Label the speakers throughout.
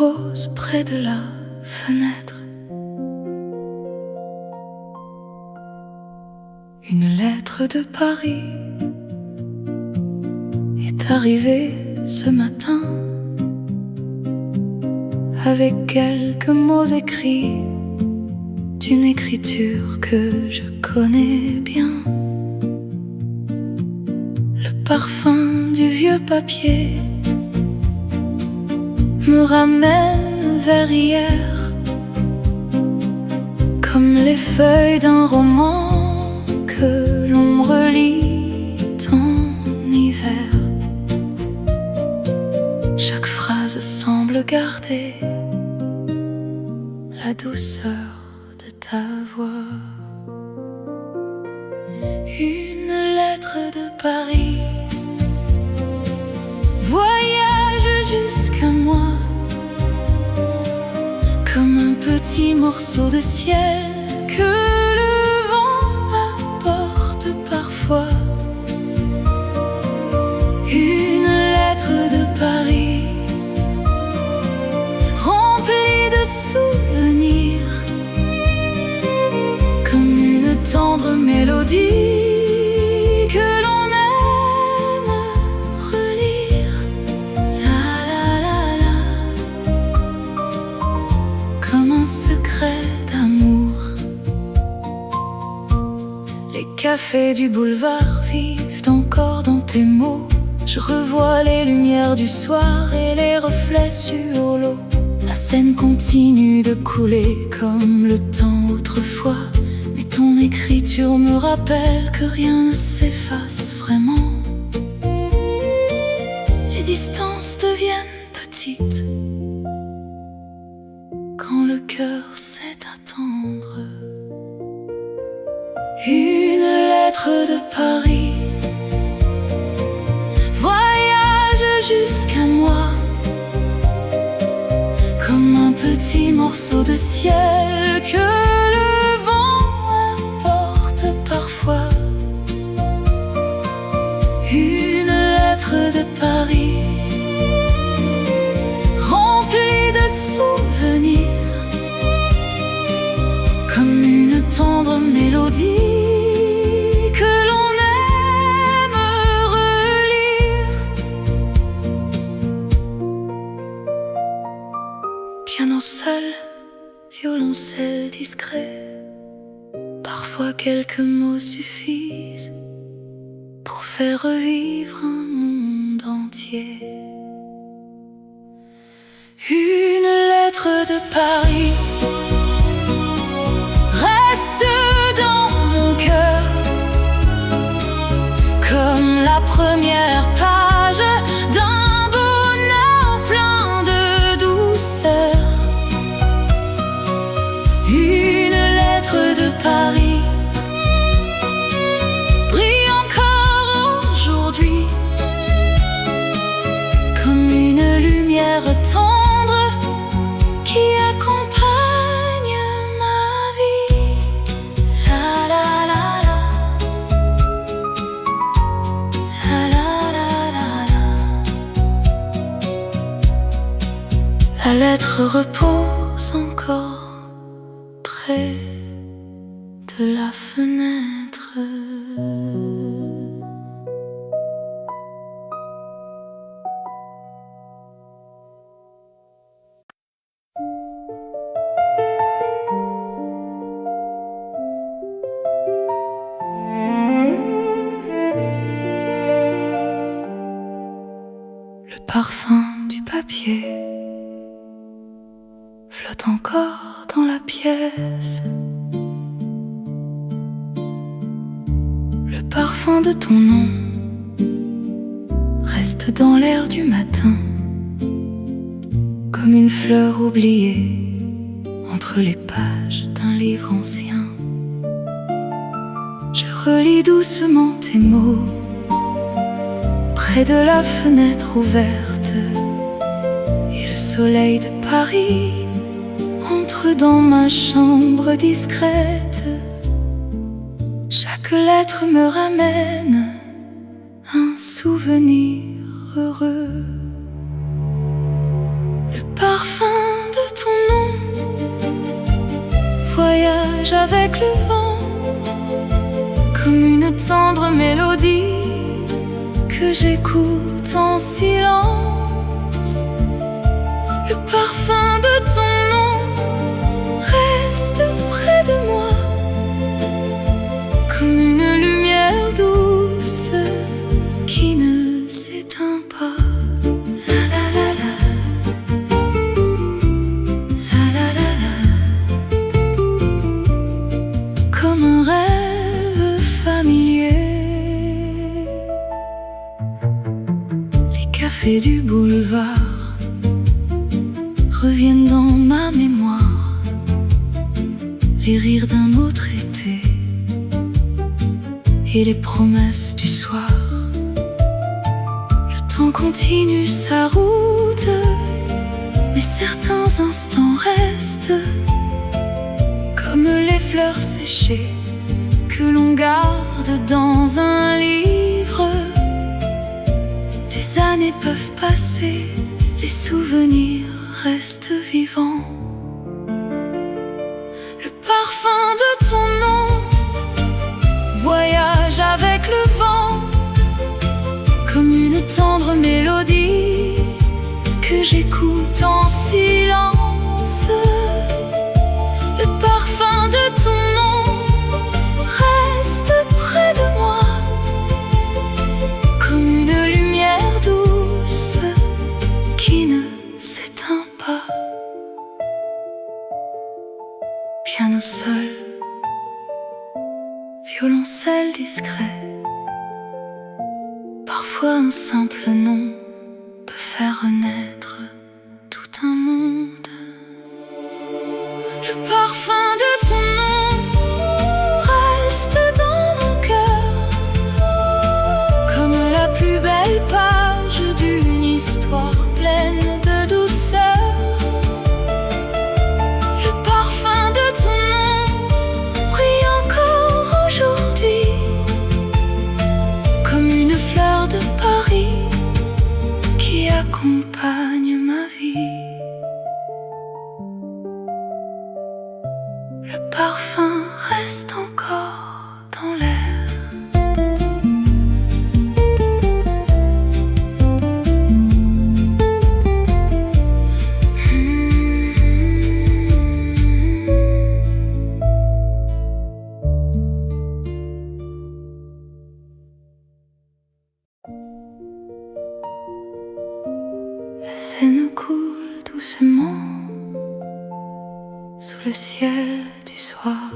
Speaker 1: pose près de la fenêtre. Une lettre de Paris est arrivée ce matin, avec quelques mots écrits d'une écriture que je connais bien. Le parfum du vieux papier me ramène vers hier, comme les feuilles d'un roman que l'on relit en hiver. Chaque phrase semble garder la douceur de ta voix. Une lettre de Paris voyage jusqu'à moi, comme un petit morceau de ciel que le vent apporte parfois. Une lettre de Paris remplie de souvenirs, comme une tendre mélodie que l'on aime relire. La la la la, comme un secret d'amour. Les cafés du boulevard vivent encore dans tes mots. Je revois les lumières du soir et les reflets sur l'eau. La Seine continue de couler comme le temps autrefois, mais ton écriture me rappelle que rien ne s'efface vraiment. Les distances deviennent petites quand le cœur sait attendre. Une lettre de Paris voyage jusqu'à moi, comme un petit morceau de ciel que le vent apporte parfois. Une lettre de Paris remplie de souvenirs, comme une tendre mélodie que l'on aime relire. Piano seul, violoncelle discret, parfois quelques mots suffisent pour faire revivre un monde entier. Une lettre de Paris reste dans mon cœur, comme la première page d'un bonheur plein de douceur. Une lettre de Paris brille encore aujourd'hui, comme une lumière tendre qui accompagne ma vie. La la la la, la la la la. La lettre repose encore près de la fenêtre. Le parfum du papier flotte encore dans la pièce. Le parfum de ton nom reste dans l'air du matin, comme une fleur oubliée entre les pages d'un livre ancien. Je relis doucement tes mots près de la fenêtre ouverte, et le soleil de Paris entre dans ma chambre discrète. Chaque lettre me ramène un souvenir heureux. Le parfum voyage avec le vent, comme une tendre mélodie que j'écoute en silence. Le parfum de ton nom reste près de moi, comme une lumière douce qui ne s'éteint pas. La la la la. La la la la. Comme un rêve familier. Les cafés du boulevard reviennent dans ma mémoire, les rires d'un autre été et les promesses du soir. Le temps continue sa route, mais certains instants restent comme les fleurs séchées que l'on garde dans un livre. Les années peuvent passer, les souvenirs restent vivants. Le parfum de ton nom voyage avec le vent, comme une tendre mélodie que j'écoute en silence. Le parfum de ton nom reste près de moi, comme une lumière douce qui ne s'éteint pas. Piano seul, violoncelle discret, parfois un simple nom peut faire renaître tout un monde. Le parfum de ton nom reste dans mon cœur, comme la plus belle page d'une histoire pleine de douceur. Le parfum de ton nom brille encore aujourd'hui, comme une fleur de Paris qui accompagne ma vie. Le parfum reste encore dans l'air. La Seine coule doucement sous le ciel du soir.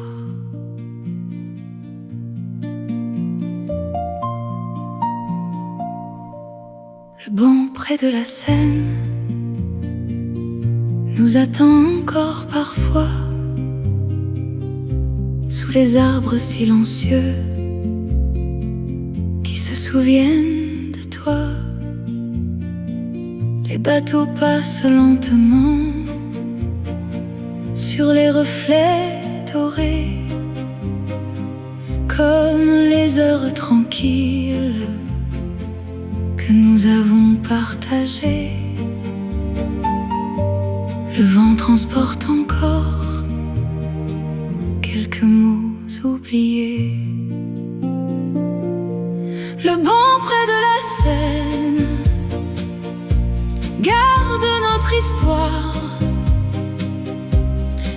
Speaker 1: Le banc près de la Seine nous attend encore parfois, sous les arbres silencieux qui se souviennent de toi. Les bateaux passent lentement sur les reflets dorés, comme les heures tranquilles que nous avons partagées. Le vent transporte encore quelques mots oubliés. Le banc près de la Seine garde notre histoire,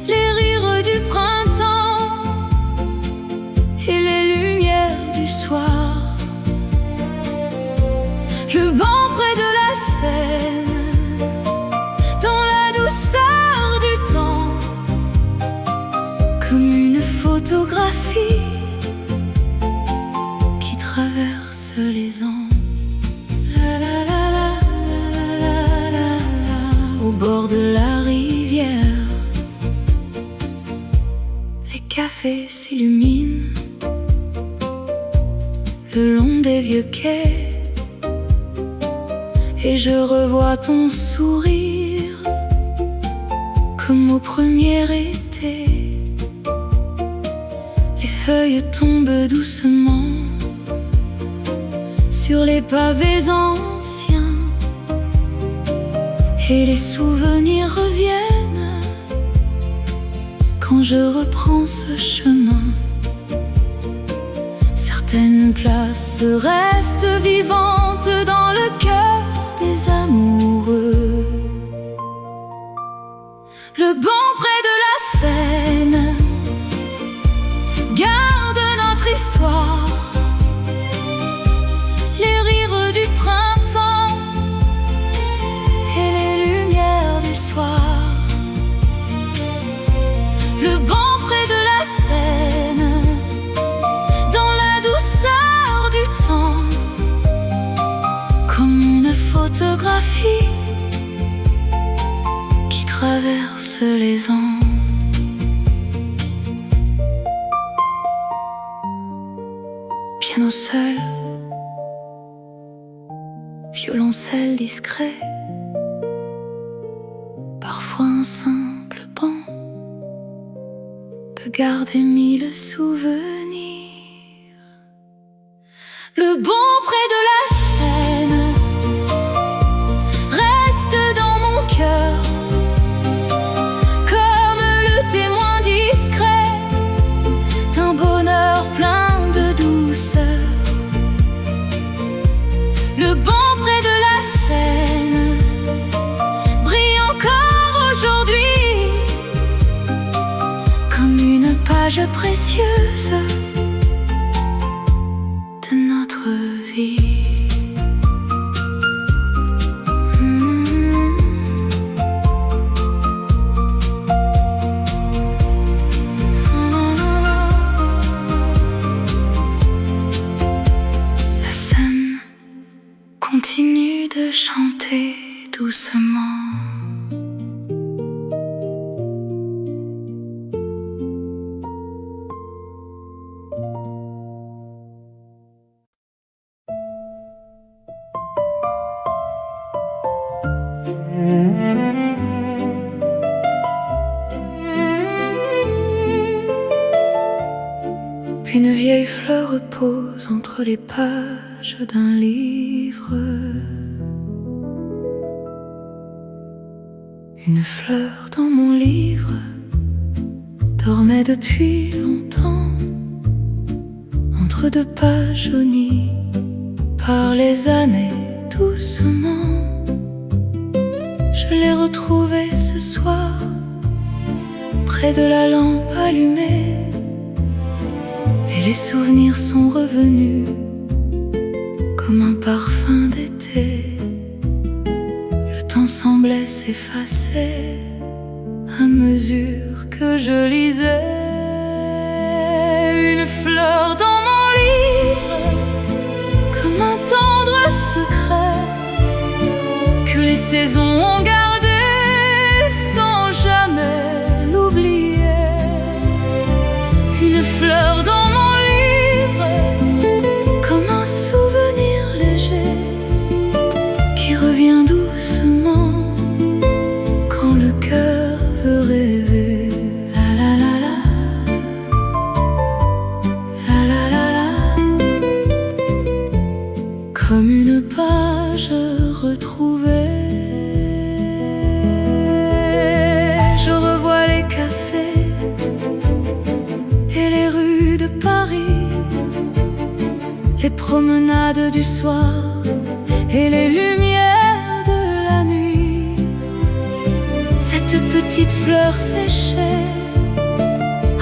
Speaker 1: les rires du printemps et les lumières du soir. Le banc près de la Seine, dans la douceur du temps, comme une photographie qui traverse les ans. La la la la la la la la, au bord de la rivière, les cafés s'illuminent le long des vieux quais, et je revois ton sourire comme au premier été. Les feuilles tombent doucement sur les pavés anciens, et les souvenirs reviennent quand je reprends ce chemin. Certaines places restent vivantes dans le cœur des amoureux. Le banc près de la Seine garde notre histoire, les rires du printemps et les lumières du soir. Le banc près de la Seine, dans la douceur du temps, comme une photographie qui traverse les ans. Piano seul, violoncelle discret, parfois un simple banc peut garder mille souvenirs. Le banc près de la Seine reste dans mon cœur comme le témoin discret d'un bonheur plein de douceur. Le banc près de la Seine brille encore aujourd'hui comme une page précieuse de notre vie. La Seine continue de chanter doucement. Une vieille fleur repose entre les pages d'un livre. Une fleur dans mon livre dormait depuis longtemps entre deux pages jaunies par les années doucement. Je l'ai retrouvée ce soir près de la lampe allumée, et les souvenirs sont revenus comme un parfum d'été. Le temps semblait s'effacer à mesure que je lisais. Une fleur dans mon livre, comme un tendre secret que les saisons ont gardé sans jamais l'oublier. Une fleur dans mon livre, comme un souvenir léger qui revient doucement quand le cœur veut rêver. La la la la, la la la la. Comme une page retrouvée, je revois les cafés et les rues de Paris, les promenades du soir et les lumières de la nuit. Cette petite fleur séchée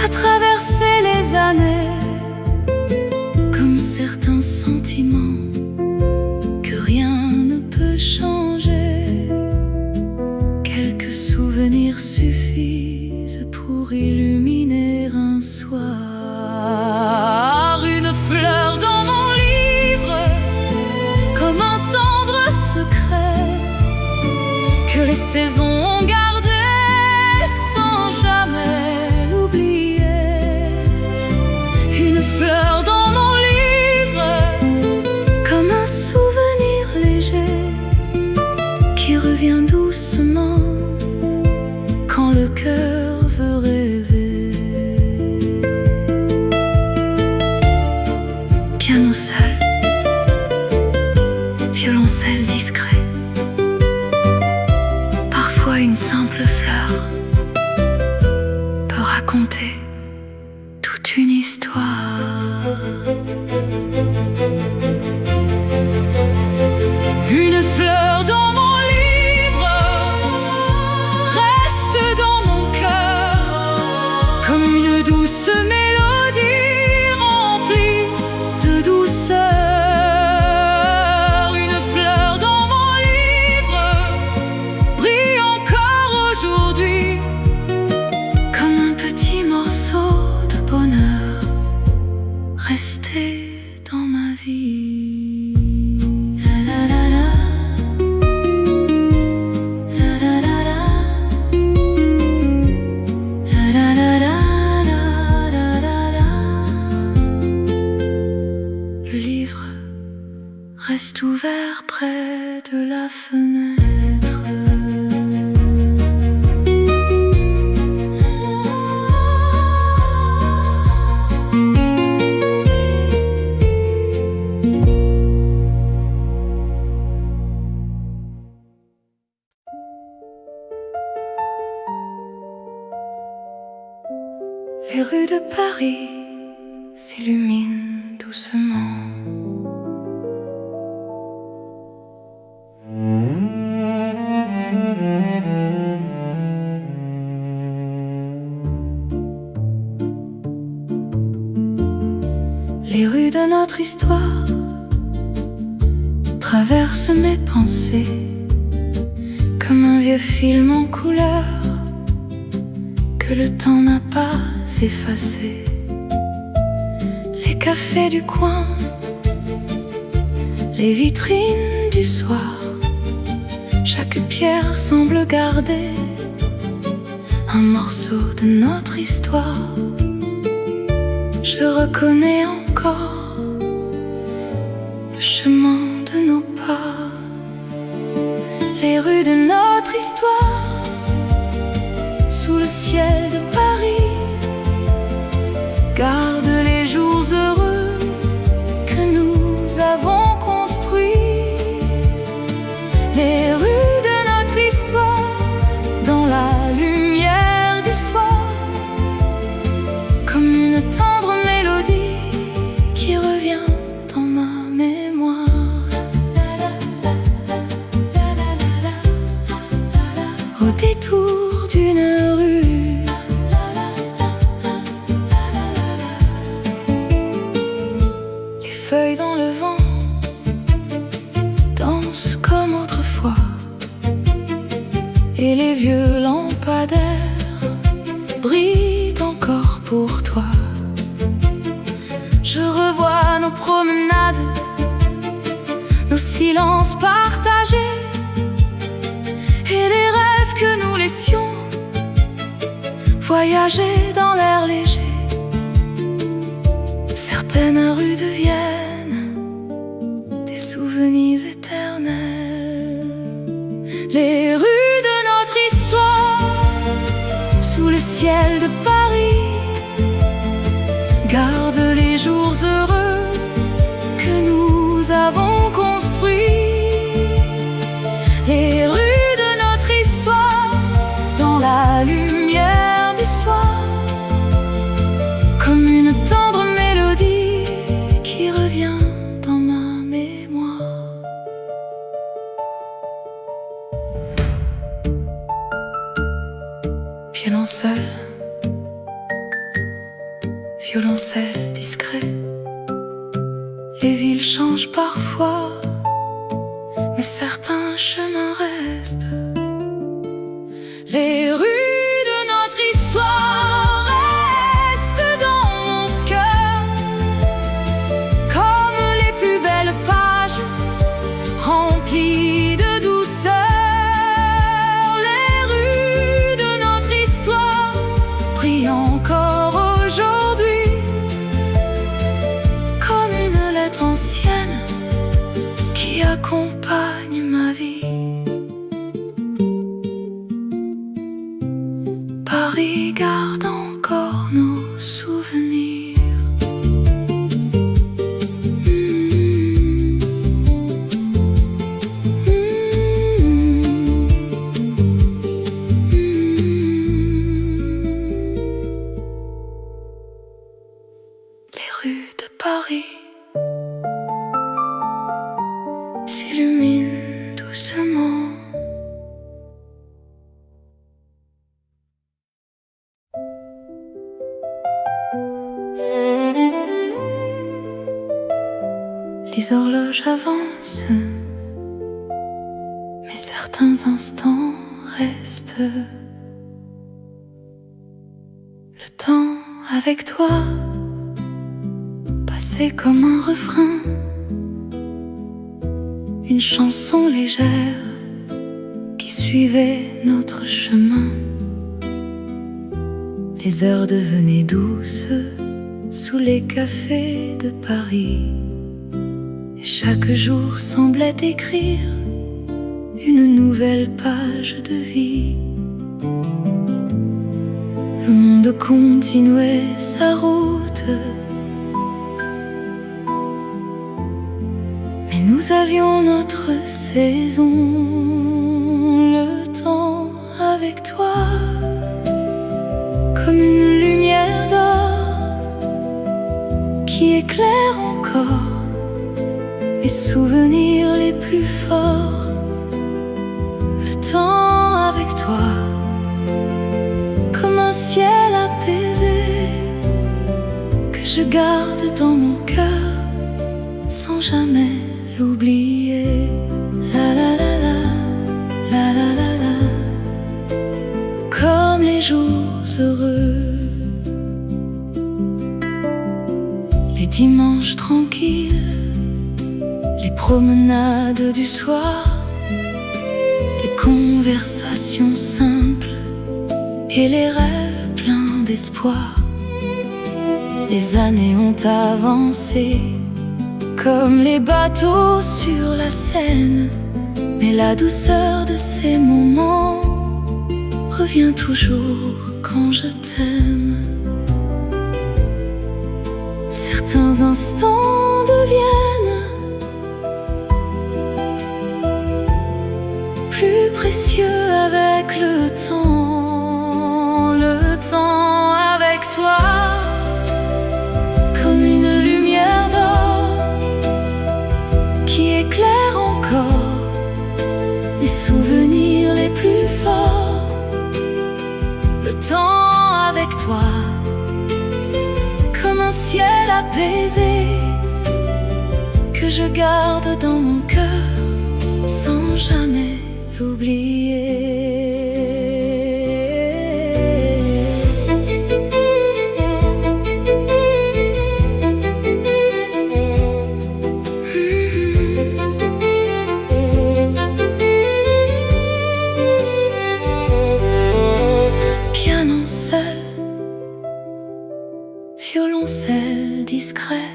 Speaker 1: a traversé les années comme certains sentiments que rien ne peut changer. Quelques souvenirs suffisent pour illuminer un soir. Une fleur dans mon livre, comme un tendre secret que les saisons ont gardé sans jamais l'oublier. Une fleur dans mon livre, comme un souvenir léger qui revient doucement quand le cœur veut rêver. Piano seul, violoncelle discret, parfois raconter toute une histoire. Une fleur dans mon livre reste dans mon cœur comme une douce mélodie remplie de douceur. Une fleur dans mon livre brille encore aujourd'hui comme un petit morceau de bonheur resté dans ma vie. La la la la. Le livre reste ouvert près de la fenêtre. Les rues de Paris s'illuminent doucement. Les rues de notre histoire traversent mes pensées comme un vieux film en couleur que le temps n'a pas effacé. Les cafés du coin, les vitrines du soir, chaque pierre semble garder un morceau de notre histoire. Je reconnais encore le chemin de nos pas. Les rues de notre histoire sous le ciel de Paris gardent les jours heureux que nous avons construits. Les rues de notre histoire dans la lumière du soir comme une tendre mélodie qui revient dans ma mémoire. Au détour d'une rue, les feuilles dans le vent dansent comme autrefois, et les vieux lampadaires brillent encore pour toi. Je revois nos promenades, nos silences partagés et les rêves que nous laissions voyager dans l'air léger. Certaines rues deviennent des souvenirs éternels. Les rues de notre histoire sous le ciel de Paris gardent les jours heureux que nous avons construits. Les rues de notre histoire dans la lumière du soir comme une tendre mélodie qui revient dans ma mémoire. Violoncelle, violoncelle discret. Les villes changent parfois, mais certains chemins restent. Les rues de notre histoire restent dans mon cœur comme les plus belles pages remplies de douceur. Les rues de notre histoire brillent encore aujourd'hui comme une lettre ancienne qui accompagne ma vie. Paris garde encore nos souvenirs. Paris s'illumine doucement. Les horloges avancent, mais certains instants restent. Le temps avec toi passait comme un refrain, une chanson légère qui suivait notre chemin. Les heures devenaient douces sous les cafés de Paris, et chaque jour semblait écrire une nouvelle page de vie. Le monde continuait sa route, mais nous avions notre saison. Le temps avec toi, comme une lumière d'or qui éclaire encore mes souvenirs les plus forts. Le temps avec toi, comme un ciel apaisé que je garde dans mon cœur sans jamais l'oublier. La la la la, la la la la, comme les jours heureux, les dimanches tranquilles, les promenades du soir, les conversations simples et les rêves pleins d'espoir. Les années ont avancé comme les bateaux sur la Seine, mais la douceur de ces moments revient toujours quand je t'aime. Certains instants deviennent plus précieux avec le temps. Le temps avec toi, comme une lumière d'or qui éclaire encore mes souvenirs les plus forts. Le temps avec toi, comme un ciel apaisé que je garde dans mon cœur sans jamais l'oublier. Piano seul, violoncelle discret,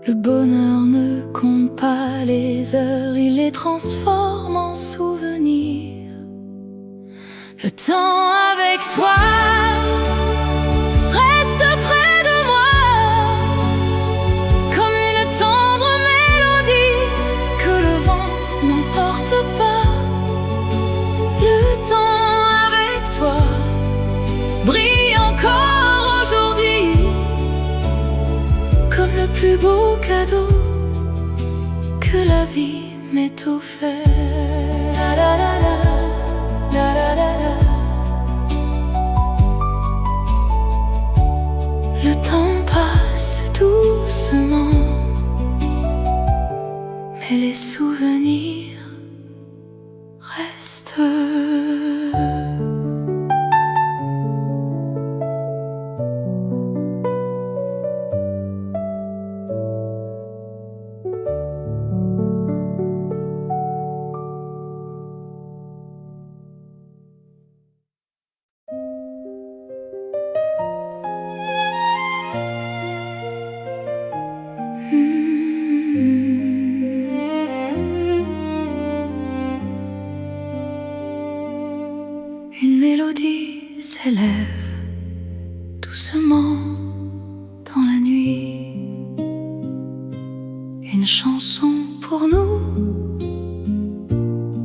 Speaker 1: le bonheur ne compte pas les heures, il les transforme en souvenirs. Le temps avec toi reste près de moi, comme une tendre mélodie que le vent n'emporte pas. Le temps avec toi brille encore aujourd'hui, comme le plus beau cadeau que la vie m'ait offert. La la la la, la la la la. Le temps passe doucement, mais les souvenirs restent. Une mélodie s'élève doucement dans la nuit, une chanson pour nous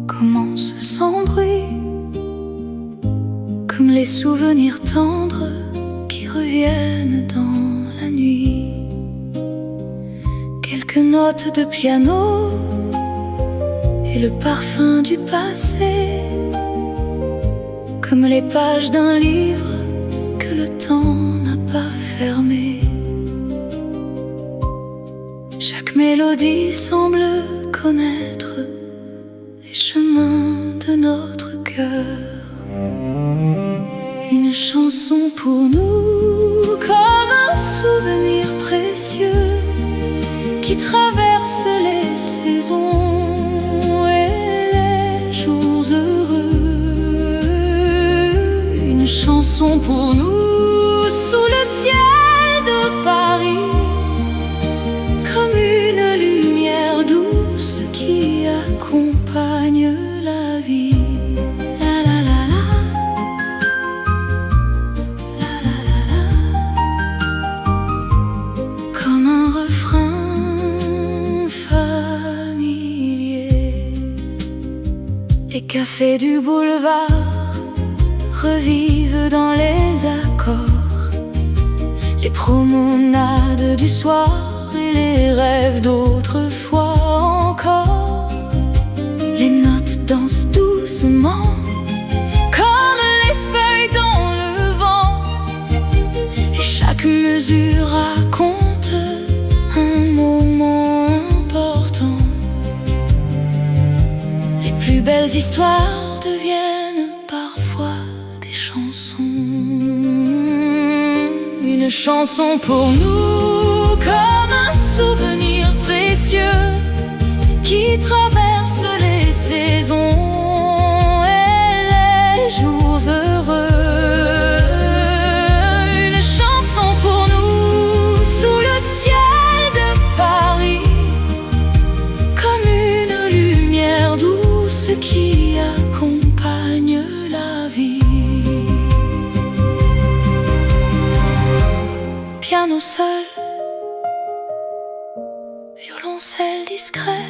Speaker 1: commence sans bruit, comme les souvenirs tendres qui reviennent dans la nuit. quelques notes de piano et le parfum du passé, comme les pages d'un livre que le temps n'a pas fermé. Chaque mélodie semble connaître les chemins de notre cœur. Une chanson pour nous, comme un souvenir précieux qui traverse les saisons et les jours heureux. Une chanson pour nous, sous le ciel de Paris, comme une lumière douce qui accompagne la vie. Les cafés du boulevard revivent dans les accords, les promenades du soir et les rêves d'autrefois encore. Les notes dansent doucement comme les feuilles dans le vent, et chaque mesure raconte un moment important. Les plus belles histoires deviennent parfois des chansons. Une chanson pour nous, comme un souvenir précieux qui traverse les saisons et les jours heureux. Une chanson pour nous, sous le ciel de Paris, comme une lumière douce qui accompagne la vie. Piano seul, violoncelle discret,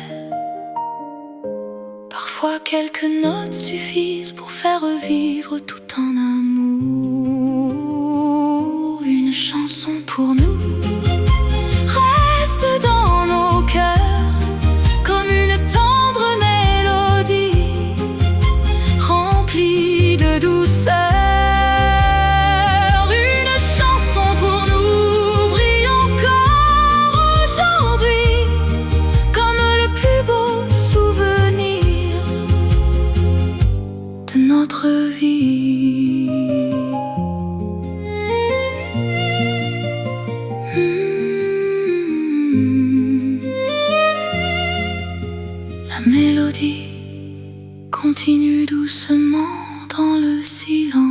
Speaker 1: parfois quelques notes suffisent pour faire revivre tout un amour. Une chanson pour nous reste dans nos cœurs comme une tendre mélodie remplie de douceur. Une chanson pour nous brille encore aujourd'hui comme le plus beau souvenir de notre vie. La mélodie continue doucement dans le silence.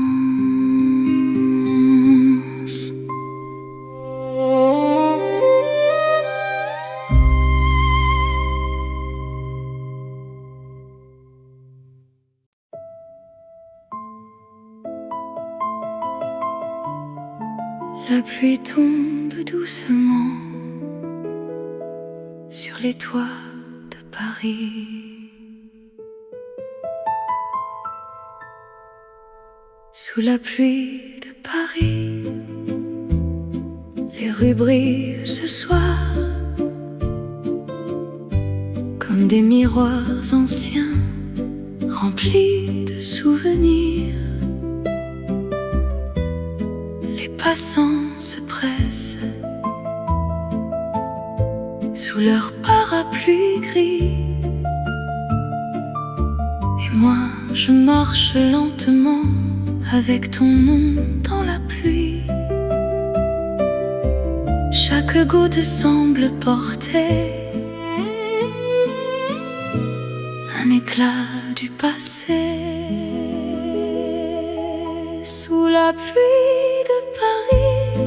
Speaker 1: La pluie tombe doucement sur les toits de Paris. Sous la pluie de Paris, les rues brillent ce soir comme des miroirs anciens remplis de souvenirs. Les passants se pressent sous leur parapluie gris, et moi je marche lentement avec ton nom dans la pluie. Chaque goutte semble porter un éclat du passé. Sous la pluie de Paris,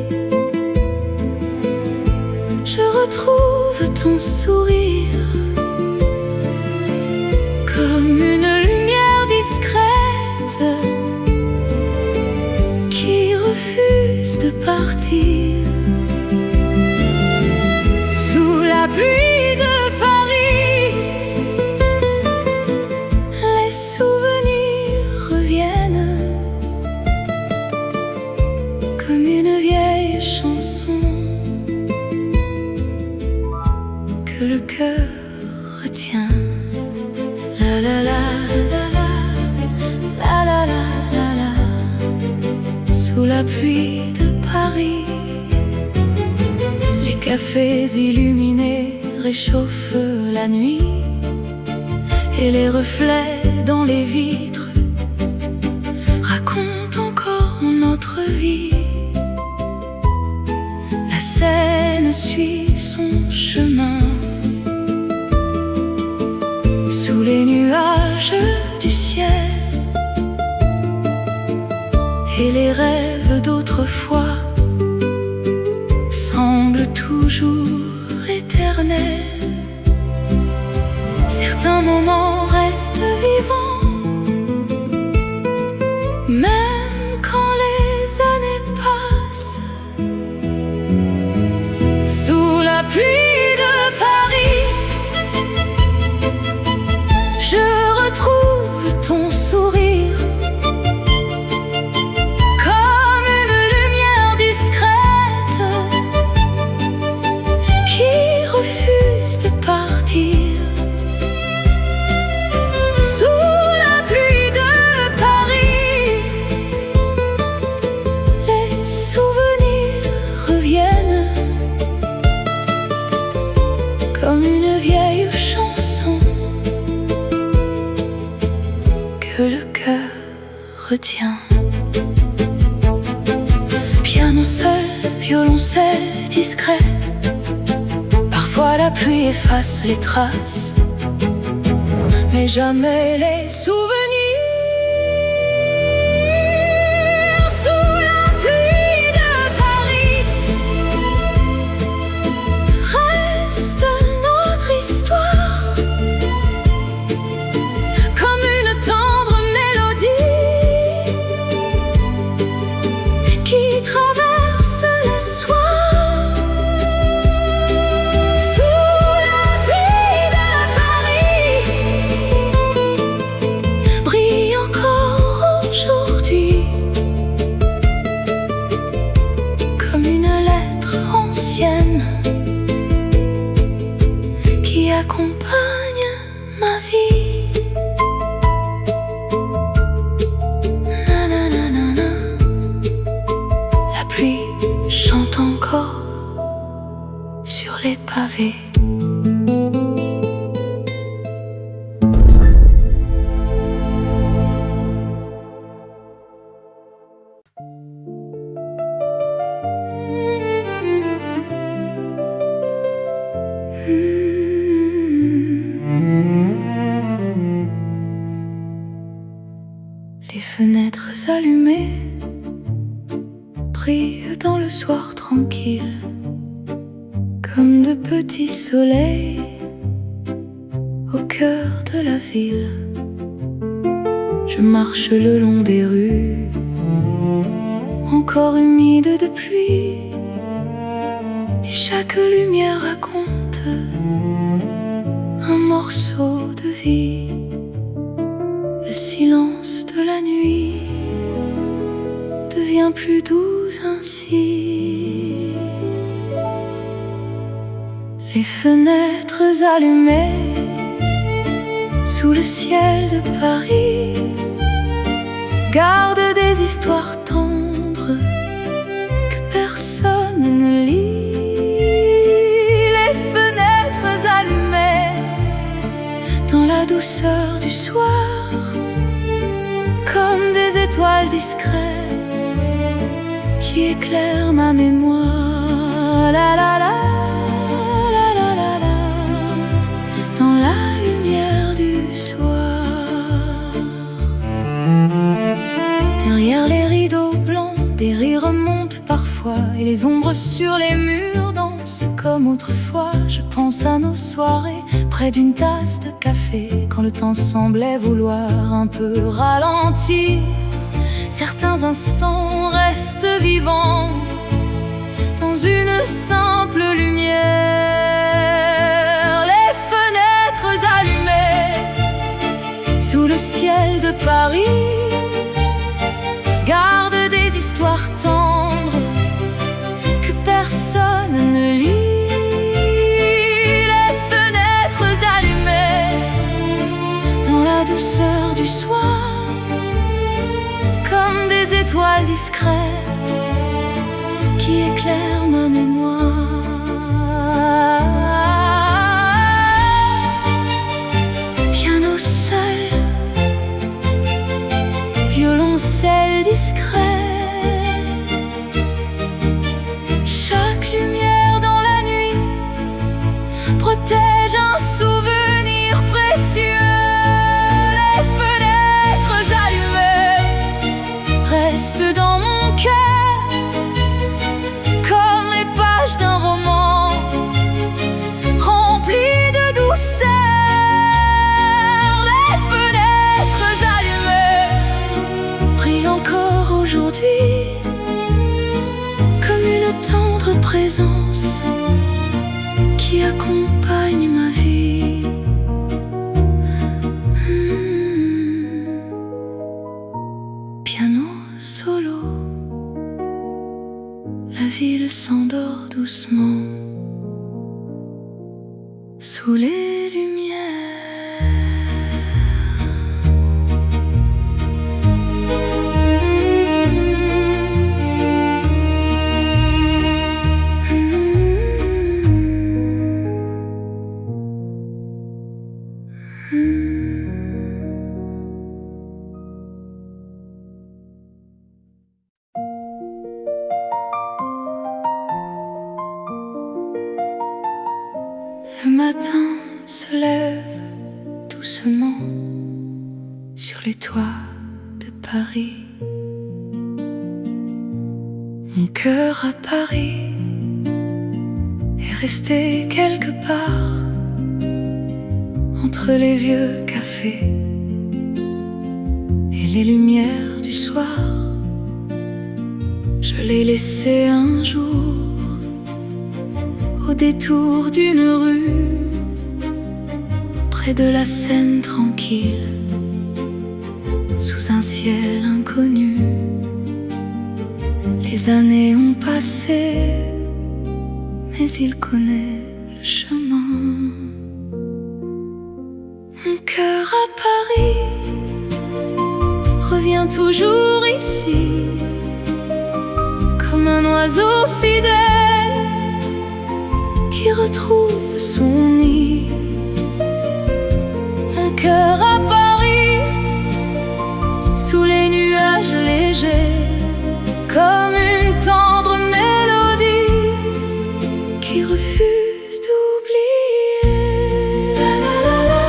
Speaker 1: je retrouve ton sourire comme une lumière discrète qui refuse de partir. Sous la pluie de Paris, les souvenirs reviennent comme une vieille chanson que la pluie de Paris. Les cafés illuminés réchauffent la nuit, et les reflets dans les vitres racontent encore notre vie. La Seine suit son chemin sous les nuages du ciel, et les rêves d'autrefois semblent toujours éternels. Certains moments restent vivants, même quand les années passent. Sous la pluie de Paris, je retrouve ton sourire, comme une lumière discrète qui refuse de partir. Sous la pluie de Paris, les souvenirs reviennent comme une vieille chanson que le cœur retient. Piano seul, violoncelle discret, parfois la pluie efface les traces, mais jamais les souvenirs. Sous la pluie de Paris reste notre histoire, comme une tendre mélodie qui traverse les soirs. Sous la pluie de Paris brille encore aujourd'hui, comme une lettre ancienne qui accompagne ma vie. Nananana. La pluie chante encore sur les pavés. Les fenêtres allumées brillent dans le soir tranquille, comme de petits soleils au cœur de la ville. Je marche le long des rues, encore humides de pluie, et chaque lumière raconte un morceau de vie. Le silence de la nuit devient plus doux ainsi. Les fenêtres allumées sous le ciel de Paris gardent des histoires tendres que personne ne lit. Les fenêtres allumées dans la douceur du soir, comme des étoiles discrètes qui éclairent ma mémoire. La la la, la la la la, dans la lumière du soir. Derrière les rideaux blancs, des rires remontent parfois, et les ombres sur les murs dansent comme autrefois. Je pense à nos soirées près d'une tasse de café, quand le temps semblait vouloir un peu ralentir. Certains instants restent vivants dans une simple lumière. Les fenêtres allumées sous le ciel de Paris gardent des histoires tendres que personne ne lit. Les fenêtres allumées dans la douceur du soir, comme des étoiles discrètes présence qui accompagne ma vie. Piano solo, la ville s'endort doucement sous les lumières. Le matin se lève doucement sur les toits de Paris. Mon cœur à Paris est resté quelque part entre les vieux cafés et les lumières du soir. Je l'ai laissé un jour au détour d'une rue, près de la Seine tranquille, sous un ciel inconnu. Les années ont passé, mais il connaît le chemin. Mon cœur à Paris revient toujours ici, comme un oiseau fidèle qui retrouve son nid. Mon cœur à Paris, sous les nuages légers, comme une tendre mélodie qui refuse d'oublier. La la la la,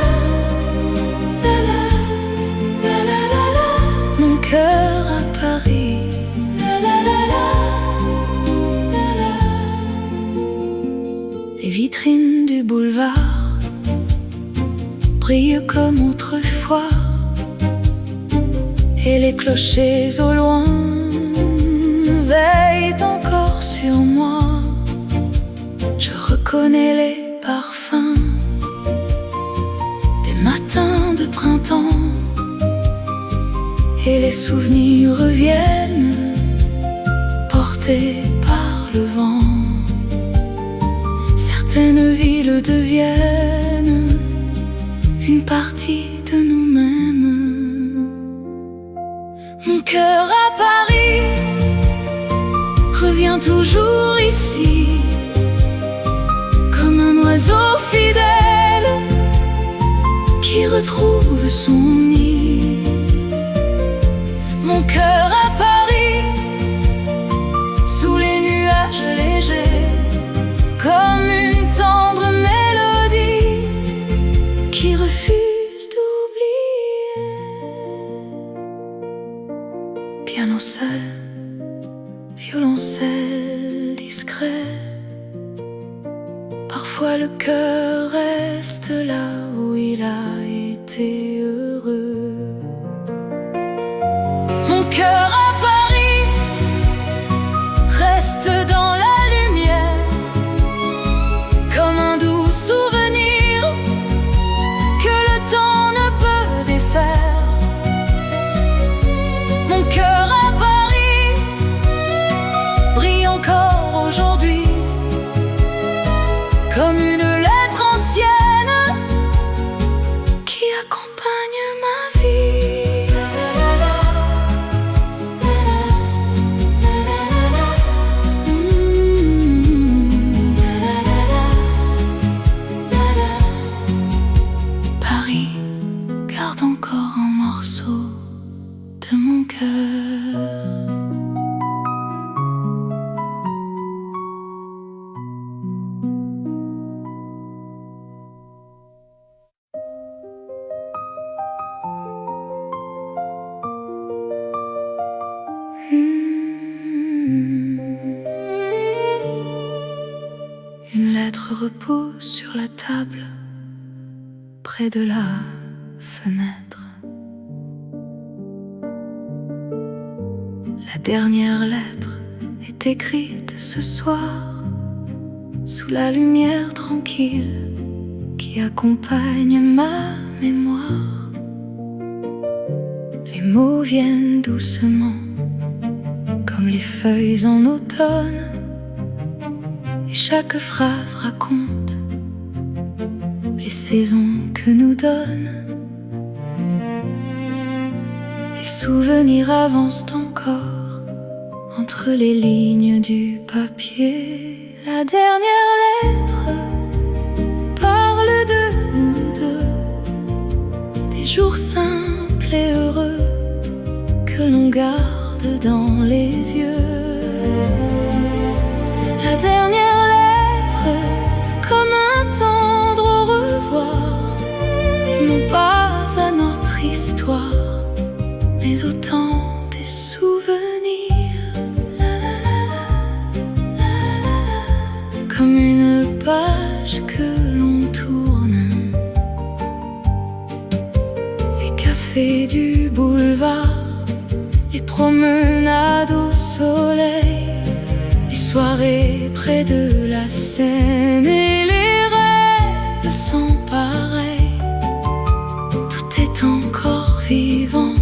Speaker 1: la la la la la la. Mon cœur à Paris, la la la la, la la. Les vitrines du boulevard brillent comme autrefois, et les clochers au loin veillent encore sur moi. Je reconnais les parfums des matins de printemps, et les souvenirs reviennent portés par le vent. Certaines villes deviennent une partie de nous-mêmes. Mon cœur à Paris revient toujours ici, comme un oiseau fidèle qui retrouve son nid. Mon cœur à Paris, sous les nuages légers, comme une tendre mélodie qui refuse d'oublier. Piano seul, violoncelle discret, parfois le cœur reste là où il a été heureux. Mon cœur à Paris reste dans la lumière, comme un doux souvenir que le temps ne peut défaire. Mon cœur à Paris brille encore aujourd'hui, comme une lettre ancienne qui accompagne ma vie. Paris garde encore un morceau de mon cœur. Une lettre repose sur la table, près de la fenêtre. La dernière lettre est écrite ce soir sous la lumière tranquille qui accompagne ma mémoire. Les mots viennent doucement, comme les feuilles en automne, et chaque phrase raconte les saisons que nous donnent. Les souvenirs avancent encore entre les lignes du papier. La dernière lettre parle de nous deux, des jours simples et heureux que l'on garde dans les yeux. La dernière lettre, comme un tendre au revoir, non pas à notre histoire, mais autant des souvenirs. Comme une page que l'on tourne. Les cafés du boulevard, les promenades au soleil, les soirées près de la Seine et les rêves sans pareil. Tout est encore vivant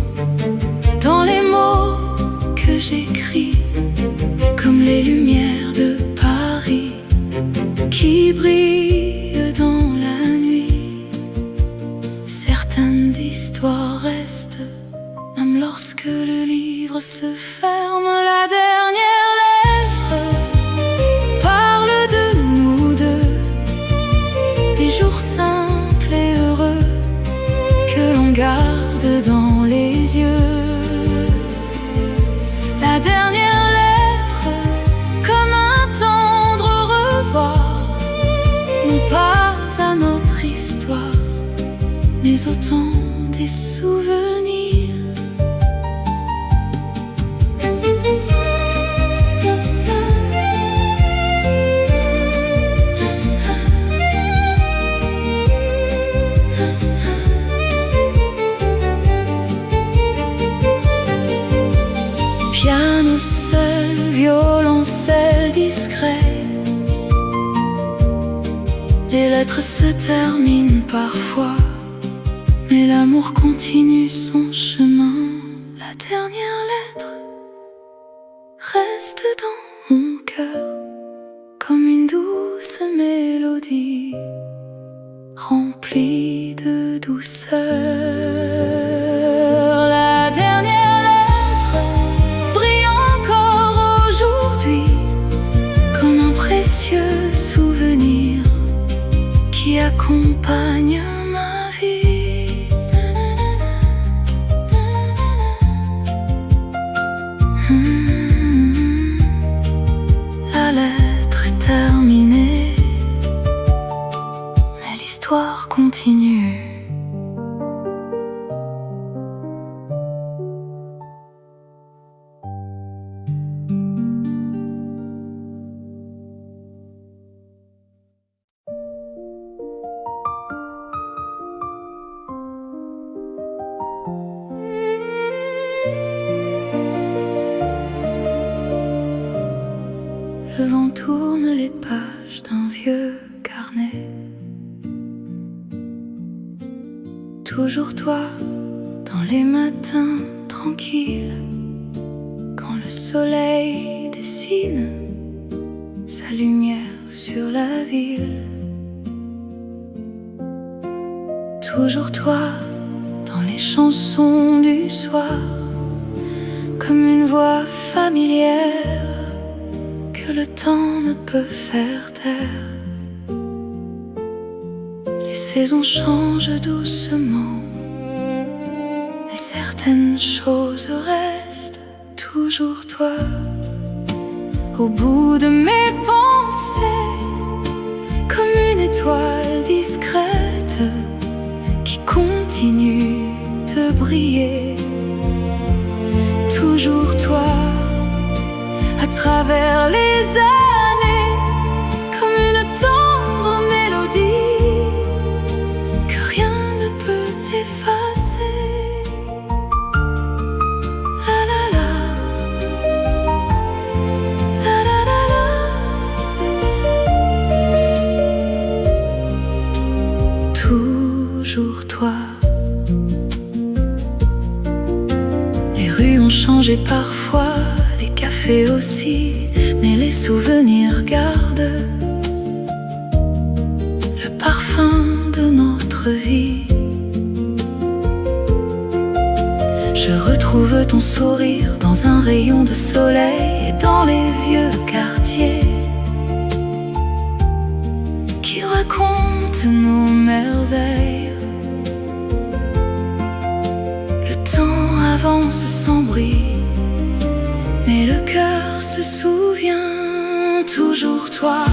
Speaker 1: dans les mots que j'écris, comme les lumières de Paris qui brillent dans la nuit. Certaines histoires restent, même lorsque le livre se ferme. La dernière lettre parle de nous deux, des jours simples et heureux que l'on garde dans les yeux. La dernière lettre, comme un tendre au revoir, non pas à notre histoire, mais autant des souvenirs. Piano seul, violoncelle discret. Les lettres se terminent parfois, mais l'amour continue son chemin. La dernière lettre reste dans mon cœur, comme une douce mélodie remplie de douceur. La dernière lettre brille encore aujourd'hui, comme un précieux souvenir qui accompagne ma vie. La lettre est terminée, mais l'histoire continue. Le vent tourne les pages d'un vieux carnet. Toujours toi, dans les matins tranquilles, quand le soleil dessine sa lumière sur la ville. Toujours toi, dans les chansons du soir, comme une voix familière que le temps ne peut faire taire. Les saisons changent doucement, mais certaines choses restent. Toujours toi, au bout de mes pensées, comme une étoile discrète qui continue de briller. Toujours toi, à travers les années, comme une tendre mélodie que rien ne peut effacer. La la la, la la la la. mangé parfois, les cafés aussi, mais les souvenirs gardent le parfum de notre vie. Je retrouve ton sourire dans un rayon de soleil et dans les vieux quartiers qui racontent nos merveilles. Le temps avance sans bruit, mais le cœur se souvient toujours toi.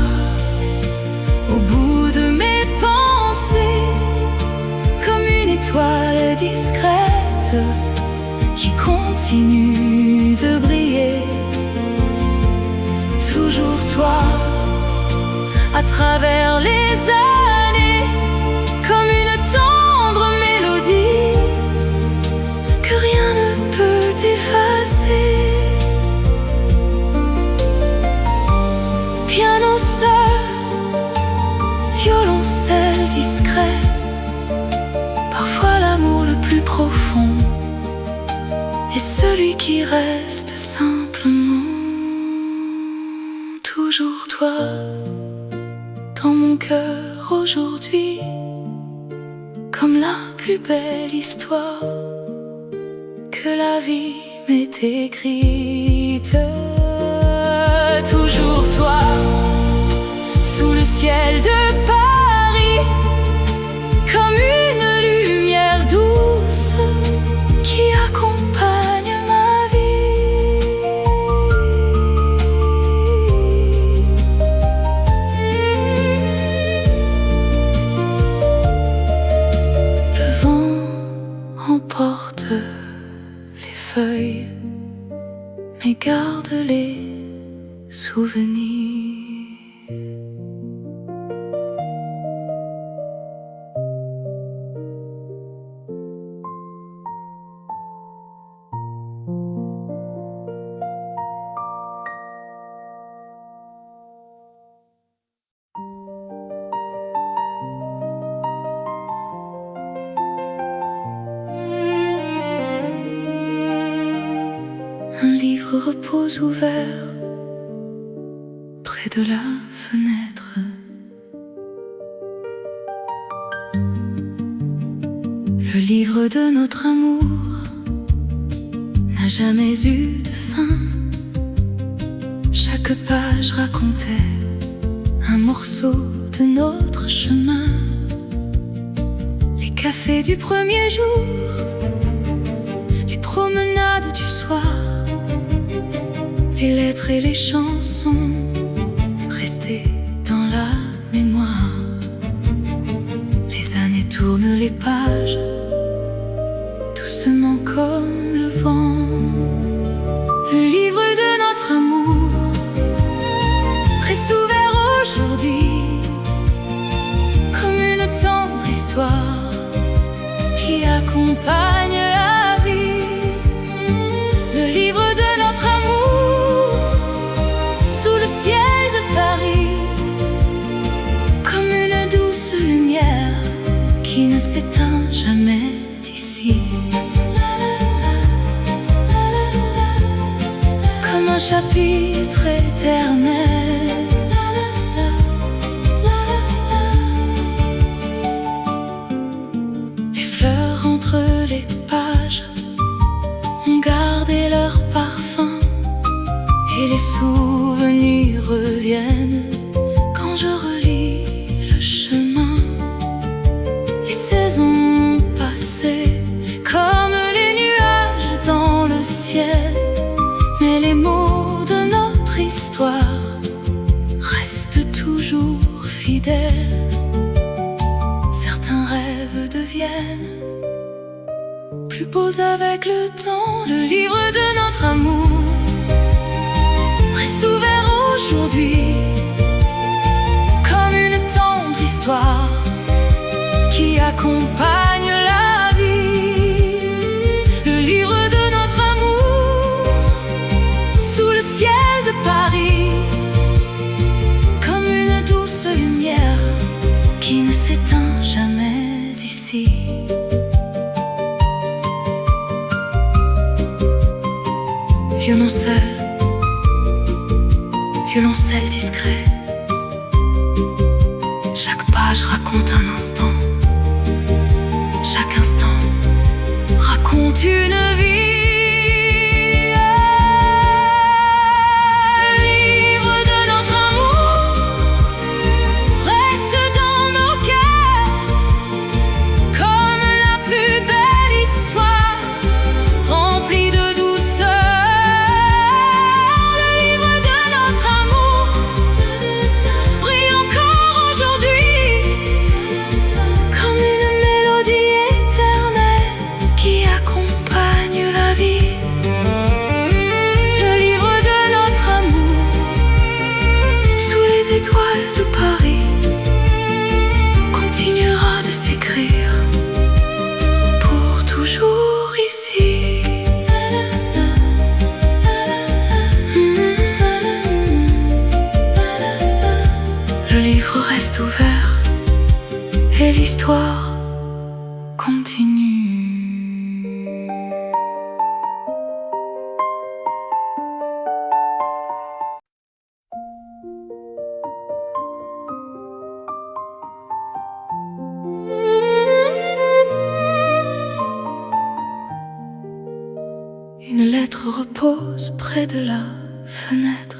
Speaker 1: Au bout de mes pensées, comme une étoile discrète qui continue de briller. Toujours toi, à travers les années, comme une tendre mélodie que rien ne peut effacer. Piano seul, violoncelle discret, parfois l'amour le plus profond est celui qui reste simplement. Toujours toi, dans mon cœur aujourd'hui, comme la plus belle histoire que la vie m'ait écrite. Toujours toi, sous le ciel de Paris, comme une lumière douce qui accompagne ma vie. Le vent emporte les feuilles, mais garde les souvenirs. Un livre repose ouvert près de la fenêtre. Le livre de notre amour n'a jamais eu de fin. Chaque page racontait un morceau de notre chemin. Les cafés du premier jour, les promenades du soir, les lettres et les chansons restées dans la mémoire. Les années tournent les pages, doucement comme le vent. Le livre de notre amour reste ouvert aujourd'hui, comme une tendre histoire qui accompagne la vie. Le livre de notre amour, sous le ciel de Paris, comme une douce lumière qui ne s'éteint jamais ici. Comme un chapitre éternel. Les fleurs entre les pages ont gardé leur parfum, et les souvenirs reviennent quand je relis le chemin. Les saisons passées comme les nuages dans le ciel, mais les mots de notre histoire restent toujours fidèles. Certains rêves deviennent plus beaux avec le temps. Le livre de notre amour reste ouvert aujourd'hui, comme une tendre histoire qui accompagne la vie. Le livre de notre amour, sous le ciel de Paris, comme une douce lumière qui ne s'éteint jamais ici. violoncelle discret. Chaque page raconte un instant. Chaque instant raconte une vie. Le livre de notre amour reste dans nos cœurs comme la plus belle histoire, remplie de douceur. Le livre de notre amour brille encore aujourd'hui comme une mélodie éternelle qui accompagne la vie. Le livre de notre amour, sous les étoiles de Paris, continuera de s'écrire pour toujours ici. Le livre reste ouvert et l'histoire continue. Une lettre repose près de la fenêtre.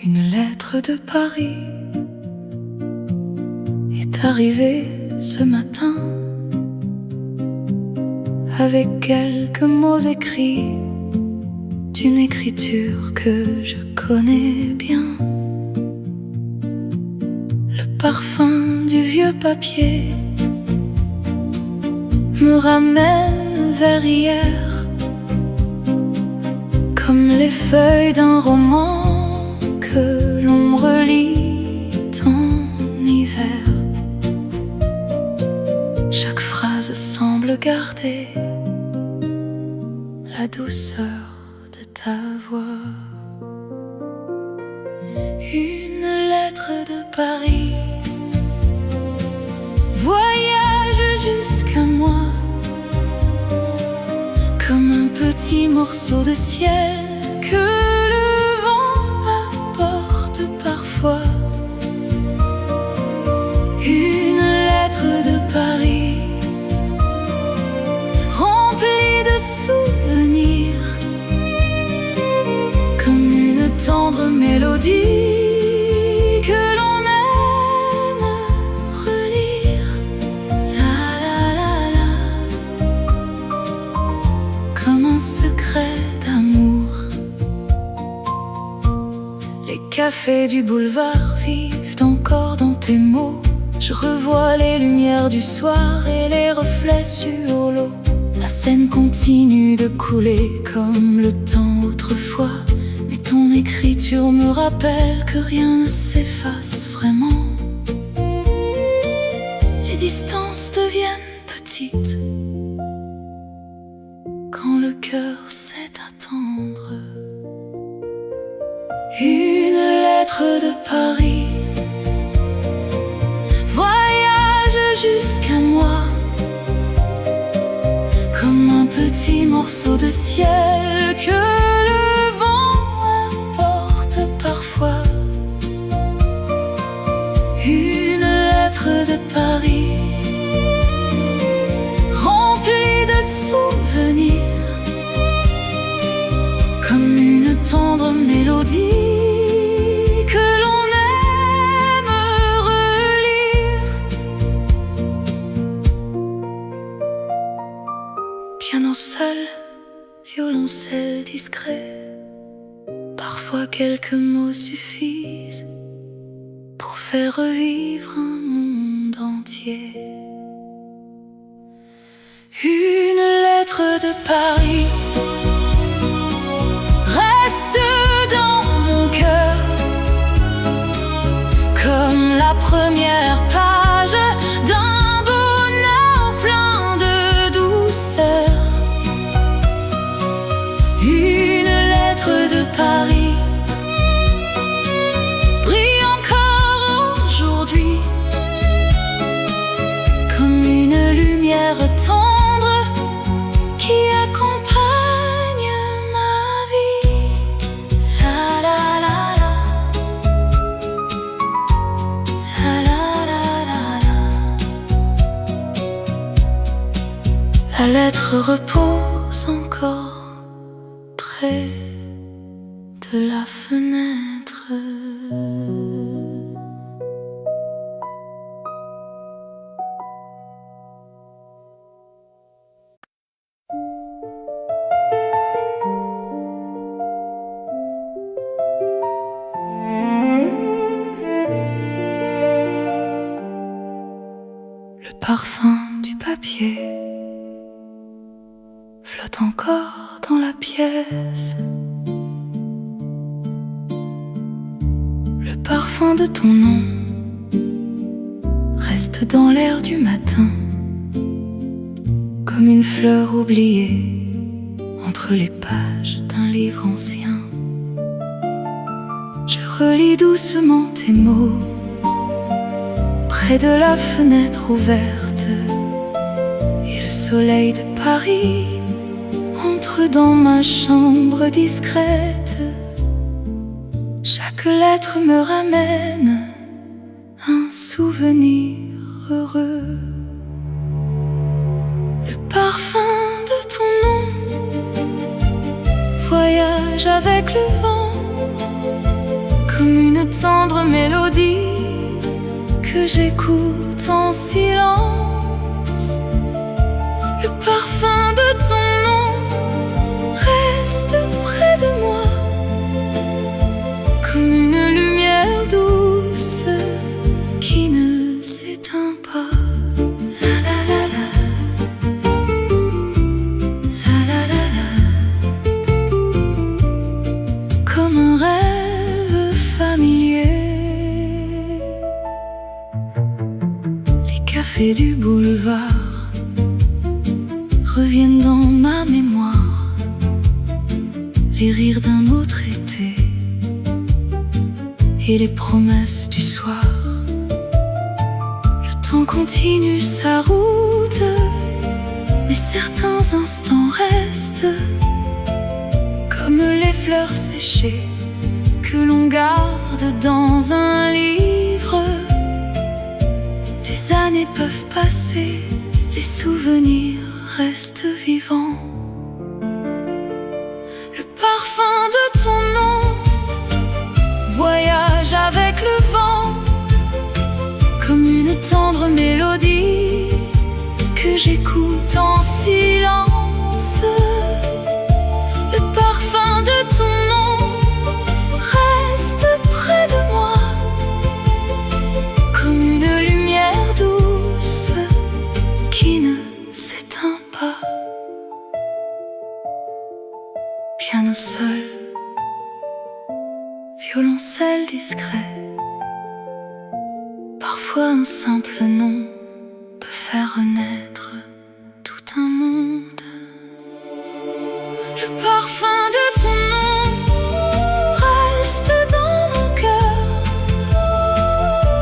Speaker 1: Une lettre de Paris est arrivée ce matin avec quelques mots écrits d'une écriture que je connais bien. Le parfum du vieux papier me ramène vers hier, comme les feuilles d'un roman que l'on relit en hiver. Chaque phrase semble garder la douceur de ta voix. Une lettre de Paris voyage jusqu'à moi comme un petit morceau de ciel que le vent apporte parfois. Une lettre de Paris remplie de souvenirs, comme une tendre mélodie que l'on aime relire. La la la la, comme un secret d'amour. Les cafés du boulevard vivent encore dans tes mots. Je revois les lumières du soir et les reflets sur l'eau. La Seine continue de couler comme le temps autrefois, mais ton écriture me rappelle que rien ne s'efface vraiment. Les distances deviennent petites quand le cœur sait attendre. Une lettre de Paris voyage jusqu'à moi comme un petit morceau de ciel que le vent apporte parfois. Une lettre de Paris remplie de souvenirs, comme une tendre mélodie que l'on aime relire. Piano seul, violoncelle discret, parfois quelques mots suffisent pour faire revivre un monde entier. Une lettre de Paris reste dans mon cœur comme la première page d'un bonheur plein de douceur. Une lettre de Paris brille encore aujourd'hui comme une lumière tendre qui accompagne ma l'ombre repose encore près de la fenêtre. Le parfum du papier flotte encore dans la pièce. Le parfum de ton nom reste dans l'air du matin, comme une fleur oubliée entre les pages d'un livre ancien. Je relis doucement tes mots près de la fenêtre ouverte, et le soleil de Paris entre dans ma chambre discrète. Chaque lettre me ramène un souvenir heureux. Le parfum de ton nom voyage avec le vent, comme une tendre mélodie que j'écoute en silence. Le parfum de ton nom reste près de moi, comme une lumière douce qui ne s'éteint pas. La la la la. La la la la. Comme un rêve familier. Les cafés du boulevard reviennent dans ma mémoire, les rires d'un autre été et les promesses du soir. Le temps continue sa route, mais certains instants restent comme les fleurs séchées que l'on garde dans un livre. Les années peuvent passer, les souvenirs restent vivants. Le parfum de ton nom voyage avec le vent, comme une tendre mélodie que j'écoute en silence. Le parfum de ton nom reste près de moi, comme une lumière douce qui ne s'éteint pas. Piano seul, violoncelle discret, parfois un simple nom peut faire renaître tout un monde. Le parfum de ton nom reste dans mon cœur,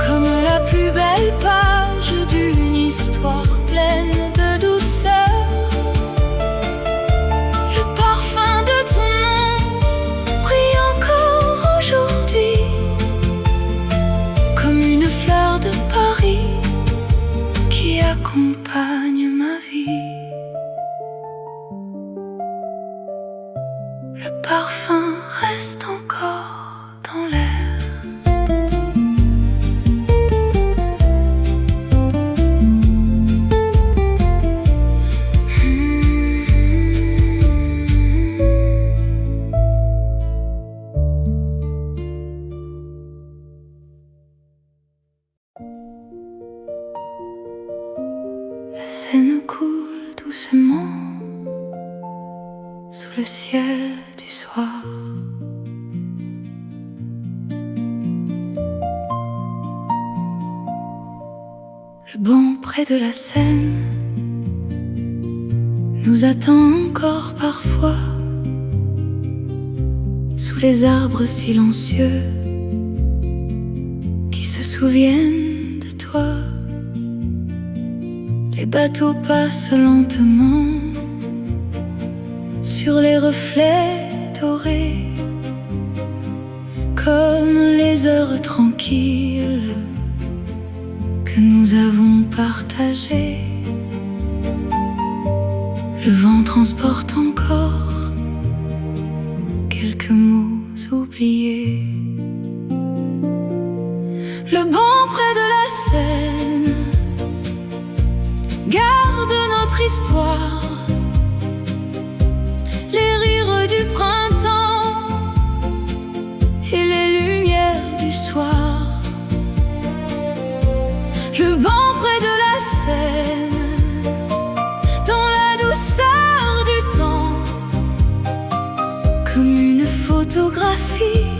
Speaker 1: comme la plus belle page d'une histoire pleine de douceur. Le parfum de ton nom brille encore aujourd'hui, comme une fleur de Paris qui accompagne ma vie. Le parfum reste encore dans l'air. La Seine coule doucement sous le ciel du soir. Le banc près de la Seine nous attend encore parfois, sous les arbres silencieux qui se souviennent de toi. Les bateaux passent lentement sur les reflets dorés, comme les heures tranquilles que nous avons partagées. Le vent transporte encore quelques mots oubliés. Le banc près de la Seine garde notre histoire, les rires du printemps et les lumières du soir. Le banc près de la Seine, dans la douceur du temps, comme une photographie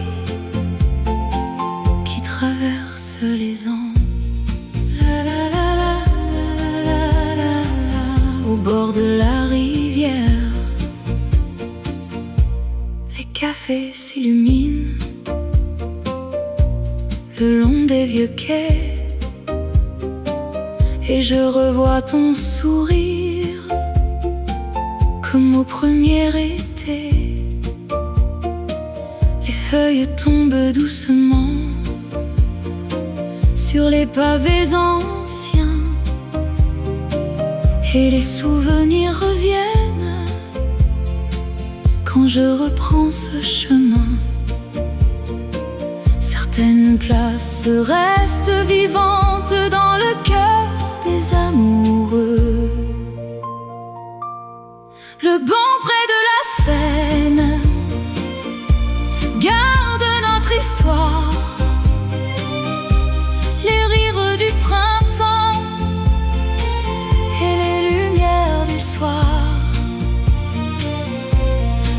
Speaker 1: qui traverse les ans. La la la la la la la la. Au bord de la rivière, les cafés s'illuminent le long des vieux quais, et je revois ton sourire comme au premier été. Les feuilles tombent doucement sur les pavés anciens, et les souvenirs reviennent quand je reprends ce chemin. Certaines places restent vivantes dans le cœur des amoureux. Le banc près de la Seine garde notre histoire, les rires du printemps et les lumières du soir.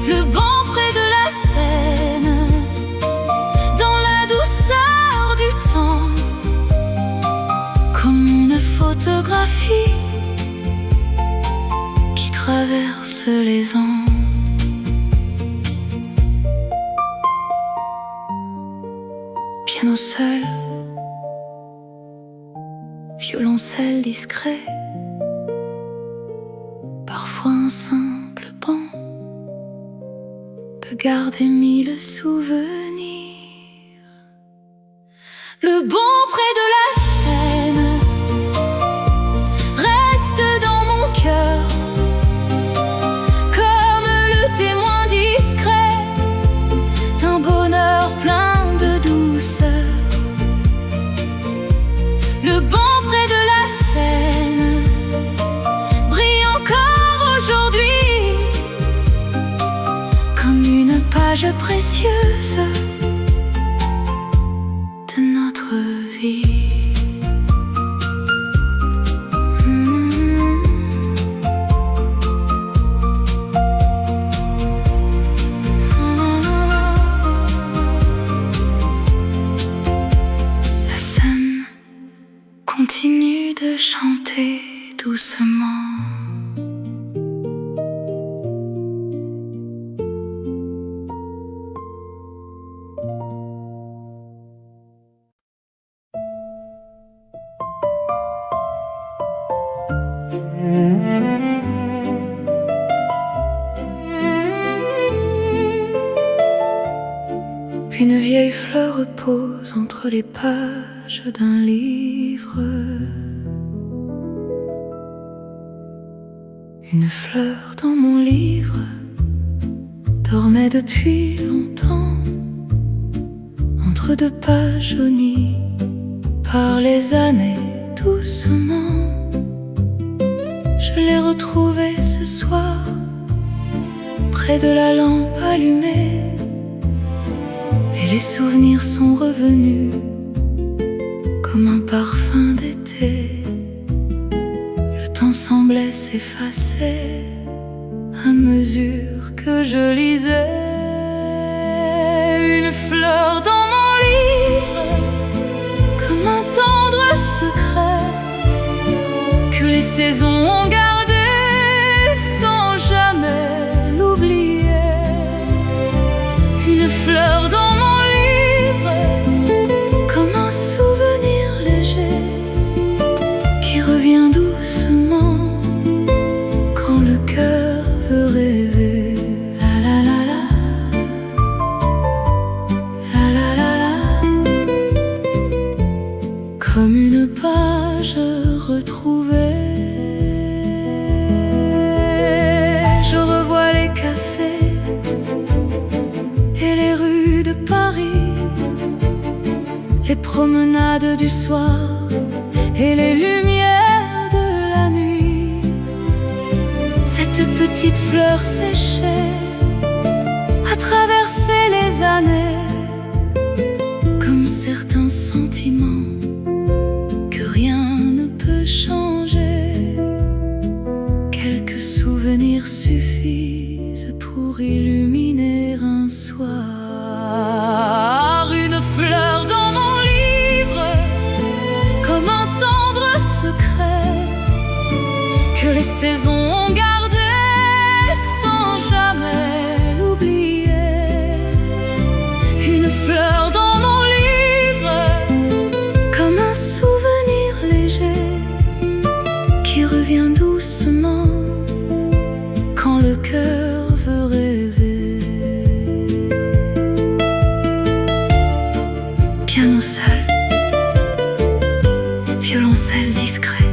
Speaker 1: Le banc près de la Seine, dans la douceur du temps, comme une photographie qui traverse les ans. Piano seul, violoncelle discret, parfois un simple banc peut garder mille souvenirs. Le banc près de la Seine reste dans mon cœur comme le témoin discret d'un bonheur plein de douceur. Le banc près de la Seine brille encore aujourd'hui comme une page précieuse de notre vie. La Seine continue de chanter doucement. Puis une vieille fleur repose entre les pages d'un livre. Une fleur dans mon livre dormait depuis longtemps entre deux pages jaunies par les années doucement. Je l'ai retrouvée ce soir près de la lampe allumée, et les souvenirs sont revenus comme un parfum d'été. Le temps semblait s'effacer à mesure que je lisais. Une fleur dans mon livre, comme un tendre secret que les saisons ont gardé sans jamais l'oublier. Une fleur dans mon livre, comme un souvenir léger qui revient doucement quand le cœur veut rêver. La la la la, la la la la, comme une page retrouvée. promenades du soir et les lumières de la nuit. Cette petite fleur séchée a traversé les années, comme certains sentiments que rien ne peut changer. Quelques souvenirs suffisent pour illuminer un soir. Une fleur dans mon livre, comme un tendre secret que les saisons ont gardé sans jamais l'oublier. Une fleur dans mon livre, comme un souvenir léger qui revient doucement quand le cœur veut rêver. Piano seul, violoncelle discret,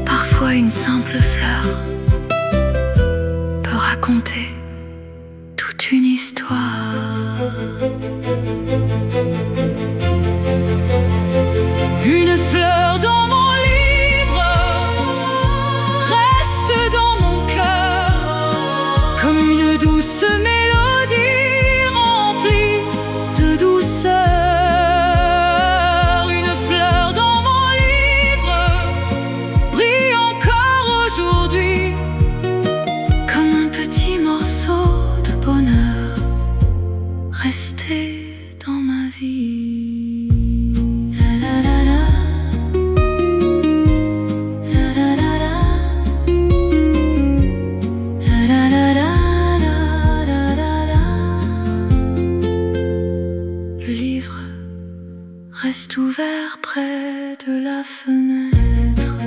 Speaker 1: parfois une simple fleur peut raconter toute une histoire. Une fleur dans mon livre reste dans mon cœur, comme une douce mélodie remplie de douceur. Une fleur dans mon livre brille encore aujourd'hui, comme un petit morceau de bonheur resté dans ma vie. La la la la. Le livre reste ouvert près de la fenêtre.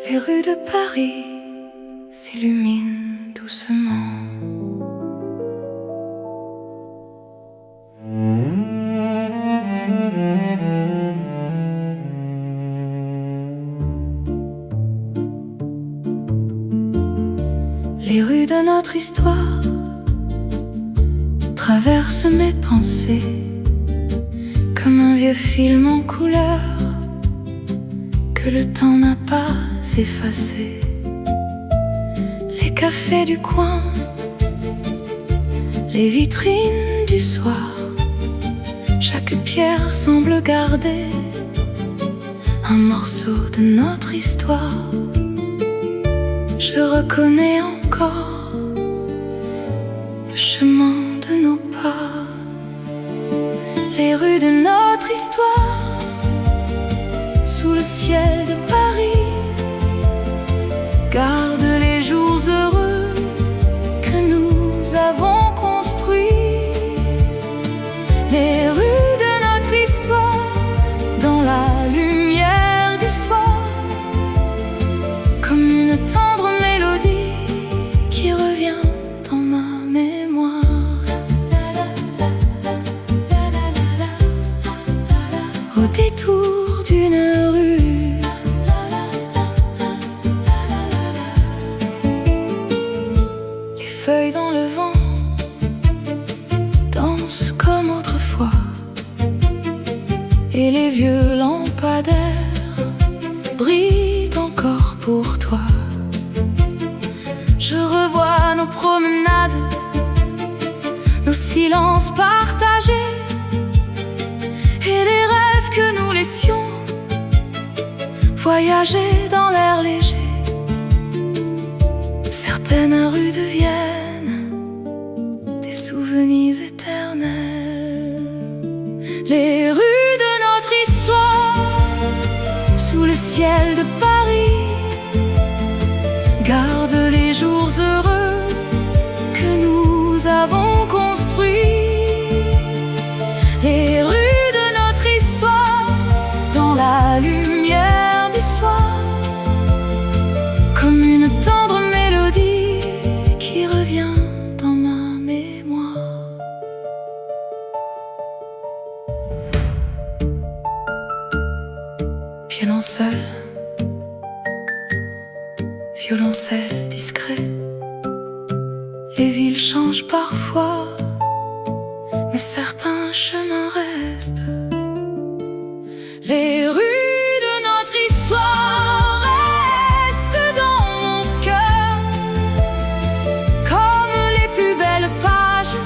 Speaker 1: Les rues de Paris s'illuminent doucement. Les rues de notre histoire traversent mes pensées comme un vieux film en couleur que le temps n'a pas effacé. Les cafés du coin, les vitrines du soir, chaque pierre semble garder un morceau de notre histoire. Je reconnais encore le chemin de nos pas. Les rues de notre histoire, sous le ciel de Paris, gardent les jours heureux que nous avons construits. Les rues de notre histoire, dans la lumière du soir, comme une tendre mélodie qui revient dans ma mémoire. Au détour d'une rue, les feuilles dans le vent dansent comme autrefois, et les vieux lampadaires brillent encore pour toi. Je revois nos promenades, nos silences partagés, et les rêves que nous laissions voyager dans l'air léger. Certaines rues deviennent des souvenirs éternels. Les rues de notre histoire, sous le ciel de Paris, gardent les jours heureux que nous avons construits. Les rues de notre histoire, dans la lumière du soir, comme une tendre mélodie qui revient dans violoncelle discret. Les villes changent parfois, mais certains chemins restent. Les rues de notre histoire restent dans mon cœur, comme les plus belles pages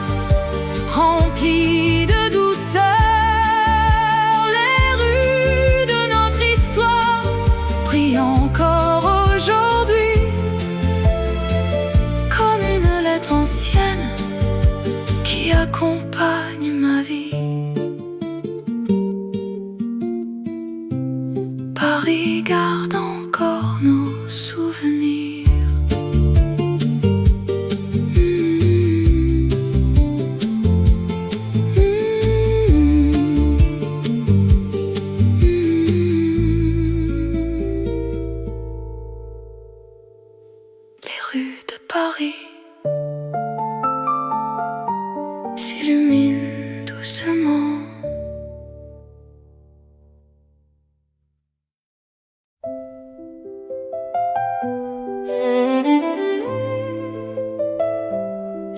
Speaker 1: remplies de douceur. Les rues de notre histoire brillent encore aujourd'hui, comme une lettre ancienne qui accompagne ma vie. Paris garde encore nos souvenirs. Les rues de Paris s'illuminent doucement.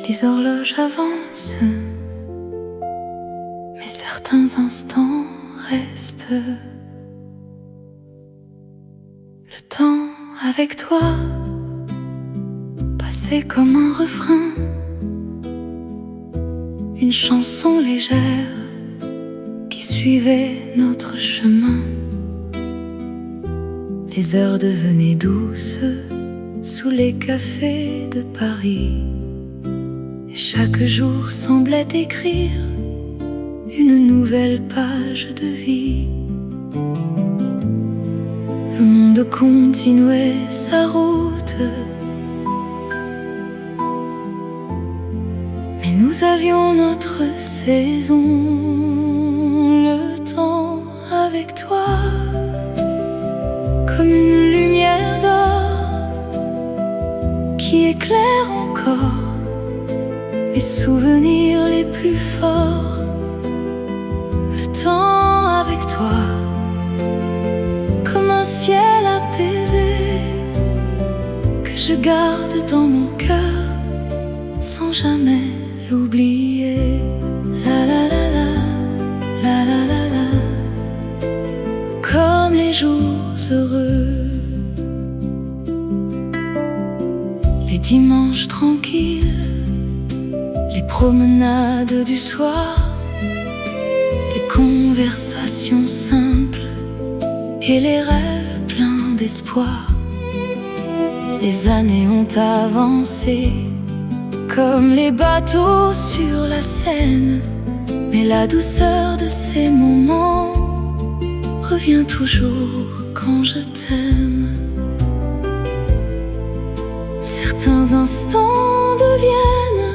Speaker 1: Les horloges avancent, mais certains instants restent. Le temps avec toi passait comme un refrain, une chanson légère qui suivait notre chemin. Les heures devenaient douces sous les cafés de Paris, et chaque jour semblait écrire une nouvelle page de vie. Le monde continuait sa route, mais nous avions notre saison. Le temps avec toi, comme une lumière d'or qui éclaire encore mes souvenirs les plus forts. Le temps avec toi, comme un ciel apaisé que je garde dans mon cœur sans jamais l'oublier. La la la la, la la la la, comme les jours heureux, les dimanches tranquilles, les promenades du soir, les conversations simples et les rêves pleins d'espoir. Les années ont avancé comme les bateaux sur la Seine, mais la douceur de ces moments revient toujours quand je t'aime. Certains instants deviennent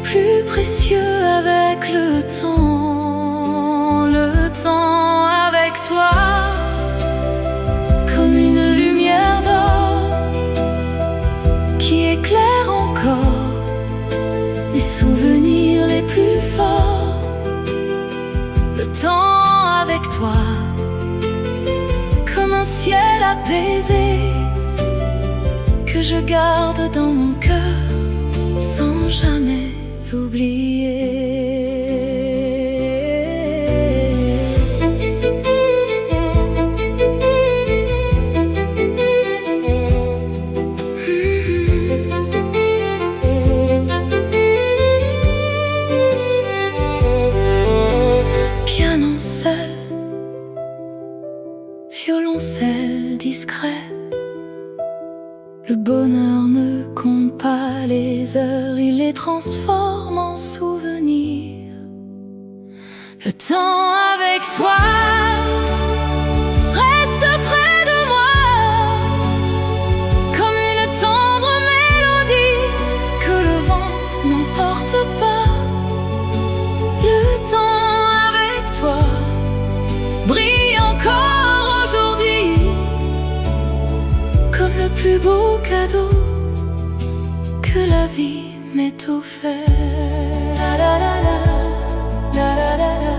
Speaker 1: plus précieux avec le temps. Le temps avec toi, comme une lumière d'or qui éclaire encore mes souvenirs les plus forts. Le temps avec toi, comme un ciel apaisé que je garde dans mon cœur sans jamais l'oublier. Piano seul, violoncelle discret. Le bonheur ne compte pas les heures, il les transforme en souvenirs. Le temps avec toi reste près de moi, comme une tendre mélodie que le vent n'emporte pas. Le temps avec toi brille encore aujourd'hui, comme le plus beau cadeau que la vie m'ait offert. La la la la, la la la la.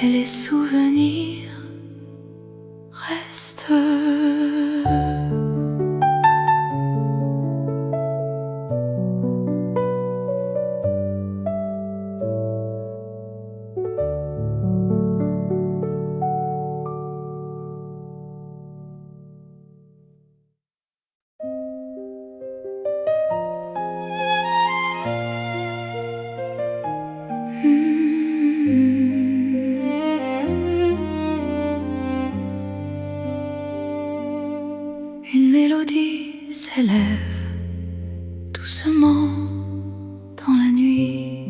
Speaker 1: et les souvenirs restent. Une mélodie s'élève doucement dans la nuit,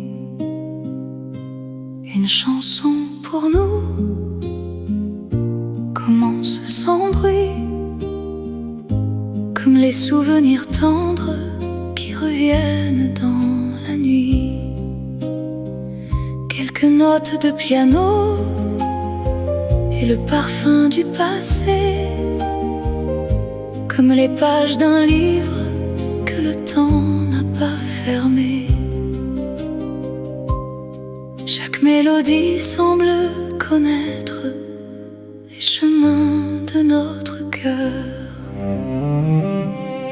Speaker 1: une chanson pour nous commence sans bruit, comme les souvenirs tendres qui reviennent dans la nuit. Quelques notes de piano et le parfum du passé, comme les pages d'un livre que le temps n'a pas fermé. Chaque mélodie semble connaître les chemins de notre cœur.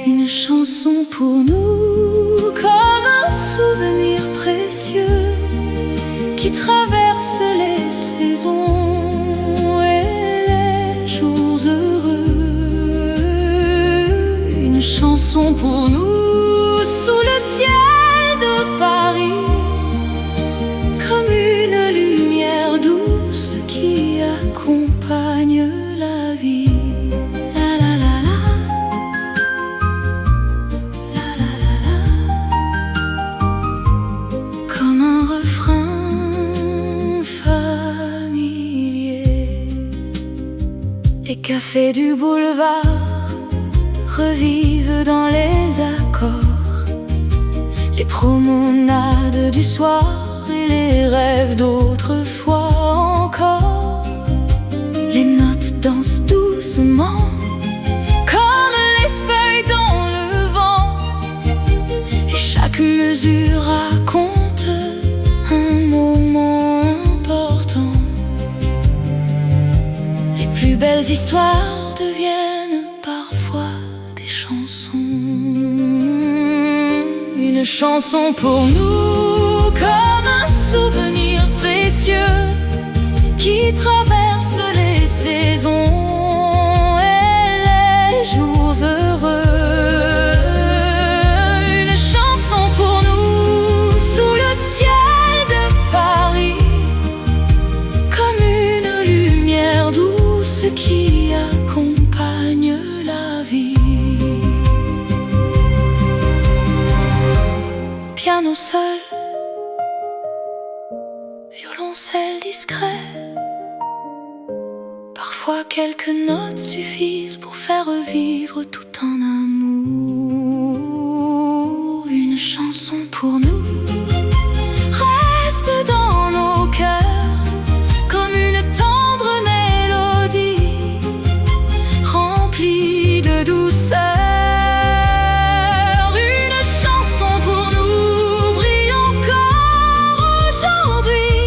Speaker 1: Une chanson pour nous comme un souvenir précieux qui traverse les saisons et les jours heureux. Une chanson pour nous sous le ciel de Paris, comme une lumière douce qui accompagne la vie. La la la la, la la la la, comme un refrain familier. Les cafés du boulevard revivent dans les accords, les promenades du soir et les rêves d'autrefois encore. Les notes dansent doucement comme les feuilles dans le vent, et chaque mesure raconte un moment important. Les plus belles histoires deviennent parfois des chansons. Une chanson pour nous comme un souvenir précieux qui traverse les saisons et les jours heureux. Une chanson pour nous sous le ciel de Paris, comme une lumière douce qui accompagne la vie. Piano seul, violoncelle discret, parfois quelques notes suffisent pour faire revivre tout en amour. Une chanson pour nous reste dans nos cœurs comme une tendre mélodie remplie de douceur. Une chanson pour nous brille encore aujourd'hui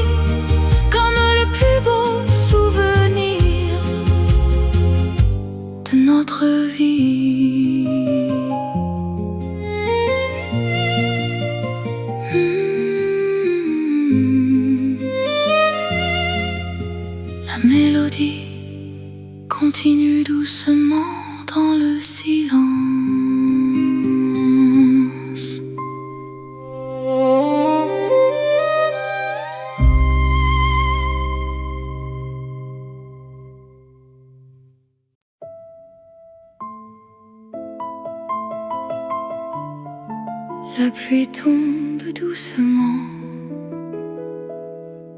Speaker 1: comme le plus beau souvenir de notre vie. La mélodie continue doucement dans le silence. La pluie tombe doucement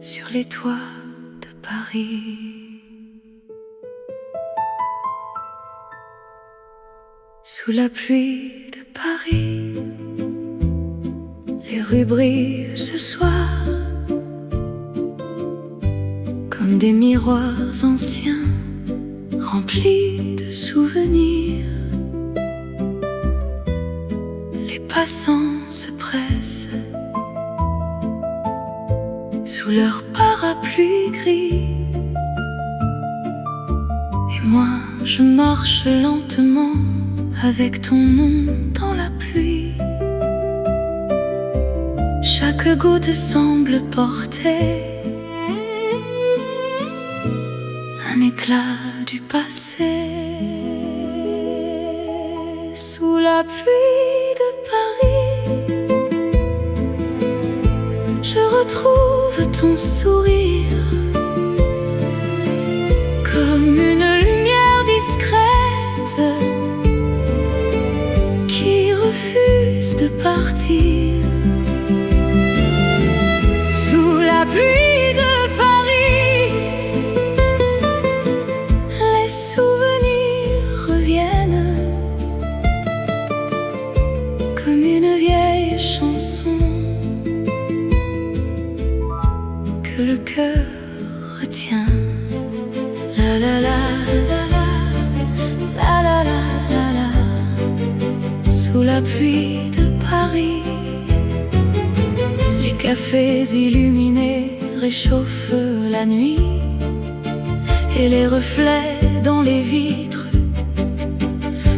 Speaker 1: sur les toits de Paris. Sous la pluie de Paris, les rues brillent ce soir comme des miroirs anciens remplis de souvenirs. Les passants se pressent sous leurs parapluies gris je marche lentement avec ton nom dans la pluie. Chaque goutte semble porter un éclat du passé. Sous la pluie de Paris, je retrouve ton sourire comme une lumière discrète qui refuse de partir. Sous la pluie de Paris, les souvenirs reviennent comme une vieille chanson que le cœur retient. La la la la la, la la la la la. Sous la pluie de Paris, les cafés illuminés réchauffent la nuit, et les reflets dans les vitres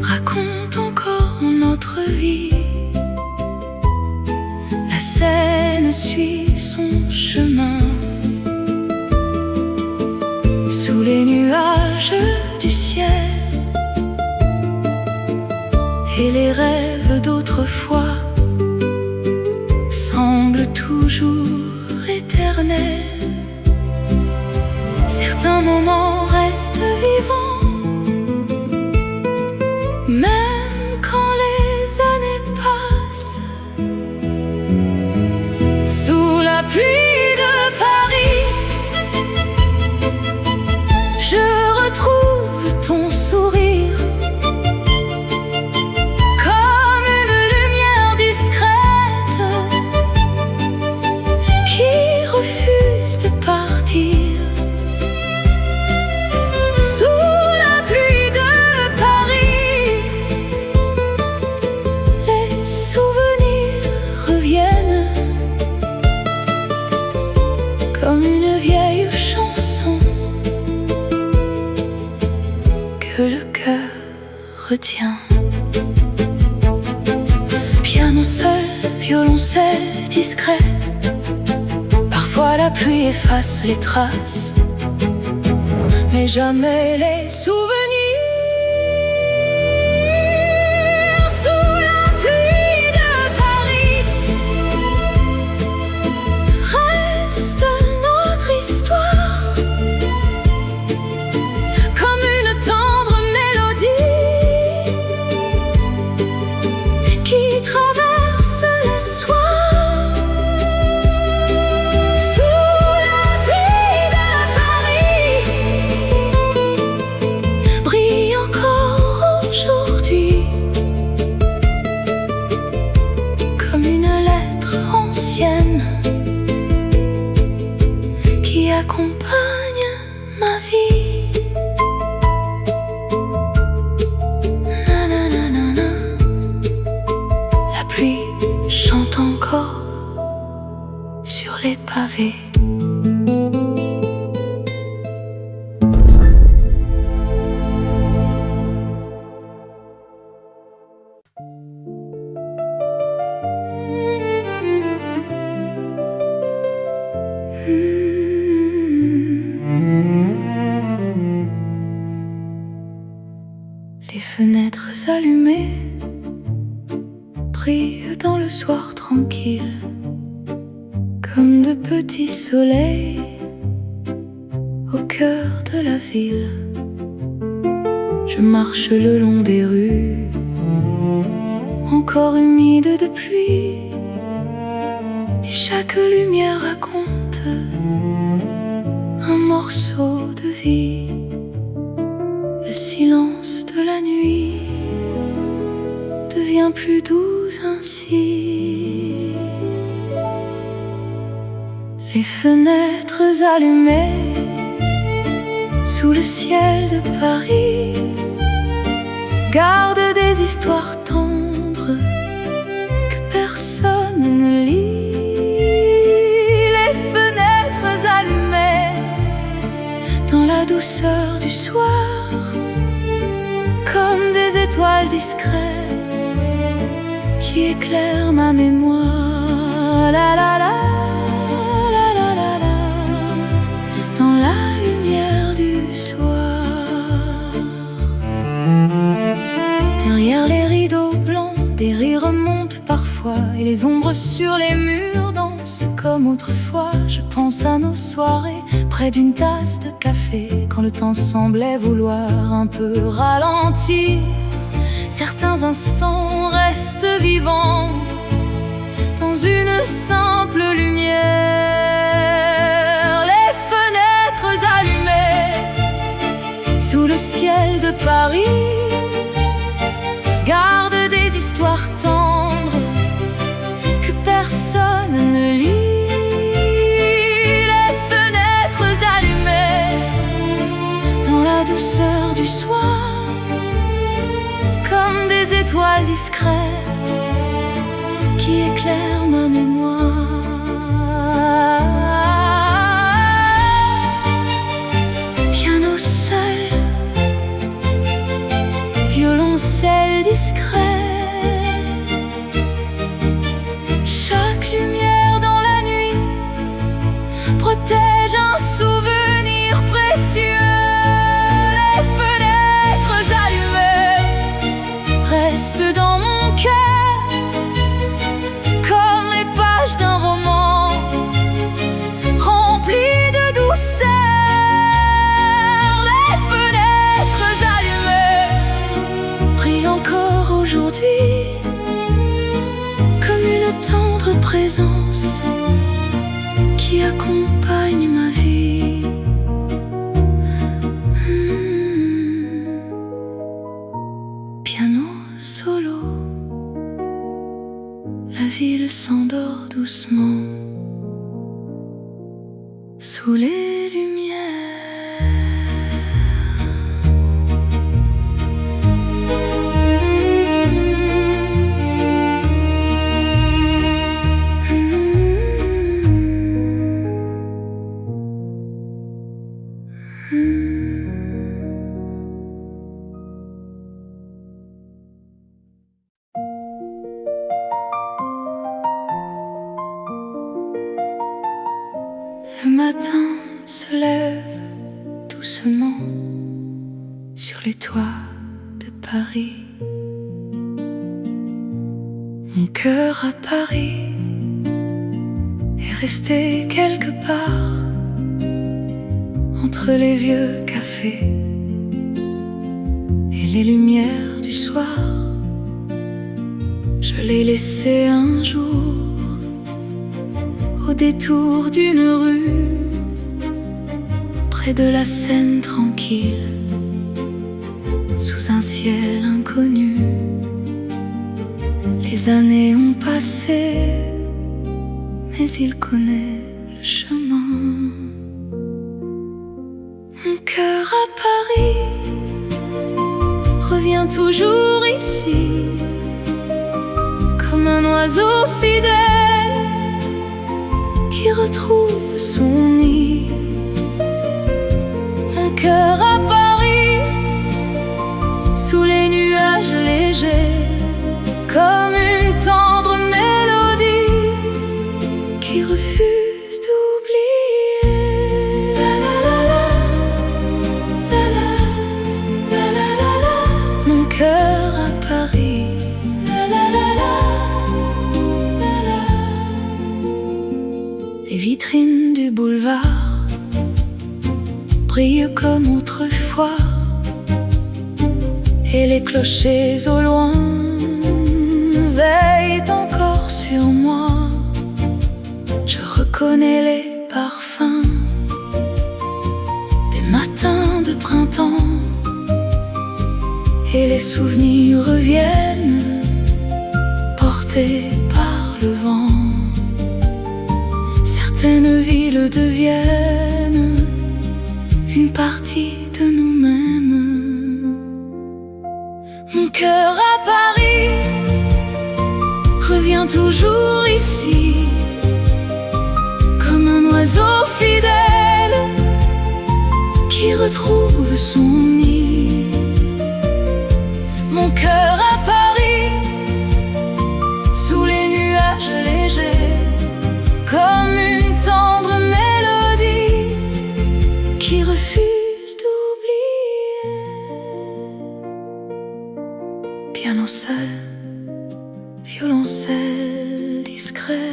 Speaker 1: racontent encore notre vie. La Seine suit son chemin sous les nuages du ciel, et les rêves d'autrefois semblent toujours éternels. Certains moments restent vivants, même quand les années passent. Sous la pluie de Paris, je retrouve ton sourire comme une lumière discrète qui refuse de partir. Sous la pluie de Paris, les souvenirs reviennent comme une vieille chanson que le cœur retient. Piano seul, violoncelle discret, parfois la pluie efface les traces, mais jamais les souvenirs. Sous la pluie de Paris reste notre histoire comme une tendre mélodie qui traverse les soirs. Sous la pluie de Paris brille encore aujourd'hui comme une lettre ancienne qui accompagne ma vie. Na, na, na, na, na. La pluie chante encore sur les pavés. Les fenêtres allumées brillent dans le soir tranquille comme de petits soleils au cœur de la ville. Je marche le long des rues encore humides de pluie, et chaque lumière raconte un morceau de vie. Le silence de la nuit devient plus doux ainsi. Les fenêtres allumées sous le ciel de Paris gardent des histoires tendres que personne ne lit. Les fenêtres allumées dans la douceur du soir étoiles discrètes qui éclairent ma mémoire. La la la, la la la la, dans la lumière du soir. Derrière les rideaux blancs, des rires montent parfois, et les ombres sur les murs dansent comme autrefois. Je pense à nos soirées près d'une tasse de café, quand le temps semblait vouloir un peu ralentir. Certains instants restent vivants dans une simple lumière. Les fenêtres allumées sous le ciel de Paris gardent des histoires tendres que personne ne lit. Les fenêtres allumées dans la douceur du soir, comme des étoiles discrètes qui éclairent ma mémoire. Piano seul, violoncelle discret, chaque lumière dans la nuit protège un souvenir précieux. Les fenêtres allumées restent dans mon cœur comme les pages d'un roman rempli de douceur. Les fenêtres allumées brillent encore aujourd'hui comme une tendre présence qui accompagne ma vie. Piano solo, la ville s'endort doucement sous les lumières. Le matin se lève doucement sur les toits de Paris. Mon cœur à Paris est resté quelque part entre les vieux cafés et les lumières du soir. Je l'ai laissé un jour au détour d'une rue, près de la Seine tranquille, sous un ciel inconnu. Les années ont passé, mais il connaît le chemin. Mon cœur à Paris revient toujours ici, comme un oiseau fidèle qui retrouve son nid. Mon cœur à Paris, sous les nuages légers, comme une tendre mélodie qui refuse d'oublier. La la la la, la la la la la la. Mon cœur à Paris, la la la la, la la. Les vitrines du boulevard brillent comme autrefois, et les clochers au loin veillent encore sur moi. Je reconnais les parfums des matins de printemps, et les souvenirs reviennent portés par le vent. Certaines villes deviennent une partie de nous-mêmes. Mon cœur à Paris revient toujours ici, comme un oiseau fidèle qui retrouve son nid. Mon cœur vrai.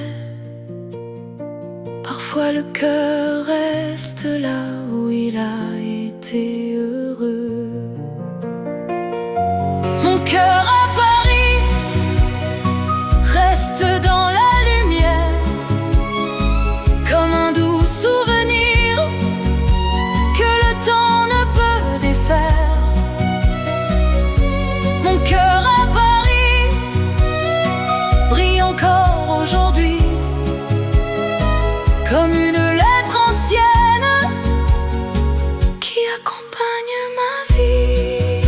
Speaker 1: Parfois le cœur reste là où il a été heureux. Mon cœur à Paris reste dans la lumière, comme un doux souvenir que le temps ne peut défaire. Mon cœur à Paris brille encore aujourd'hui, comme une lettre ancienne qui accompagne ma vie.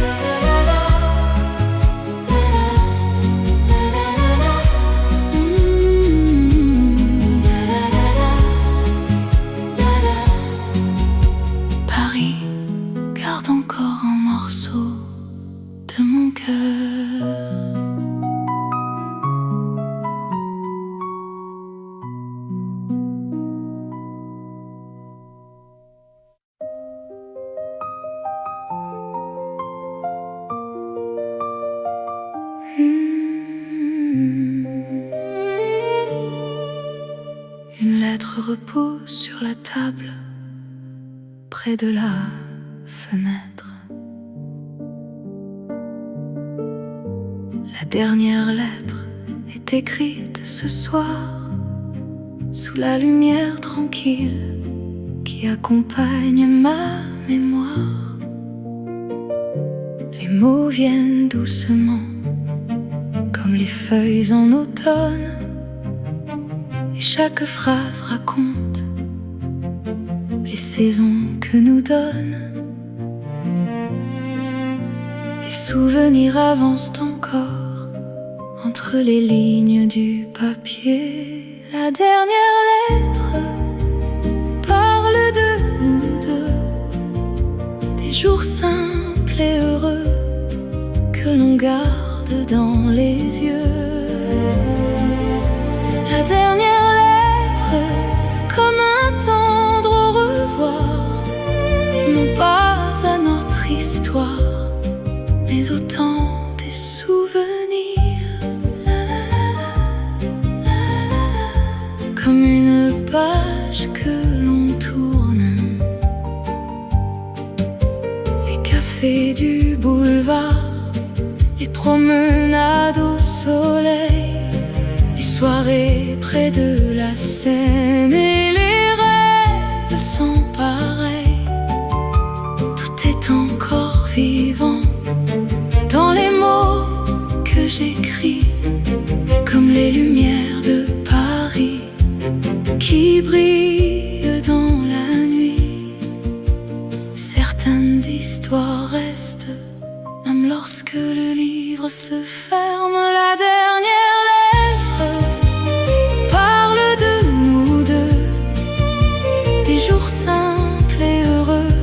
Speaker 1: Paris garde encore un morceau de mon cœur. Une lettre repose sur la table, près de la fenêtre. La dernière lettre est écrite ce soir, sous la lumière tranquille qui accompagne ma mémoire. Les mots viennent doucement, comme les feuilles en automne, et chaque phrase raconte les saisons que nous donnent. Les souvenirs avancent encore entre les lignes du papier. La dernière lettre parle de nous deux, des jours simples et heureux que l'on garde dans les yeux. La dernière lettre, comme un tendre au revoir, non pas à notre histoire, mais autant des souvenirs. Comme une page que l'on tourne, les cafés du boulevard, les promenades au soleil, les soirées près de la Seine et les rêves sans pareil. Tout est encore vivant dans les mots que j'écris, comme les lumières de Paris qui brillent dans la nuit. Certaines histoires restent, même lorsque le livre se ferme. La dernière lettre parle de nous deux, des jours simples et heureux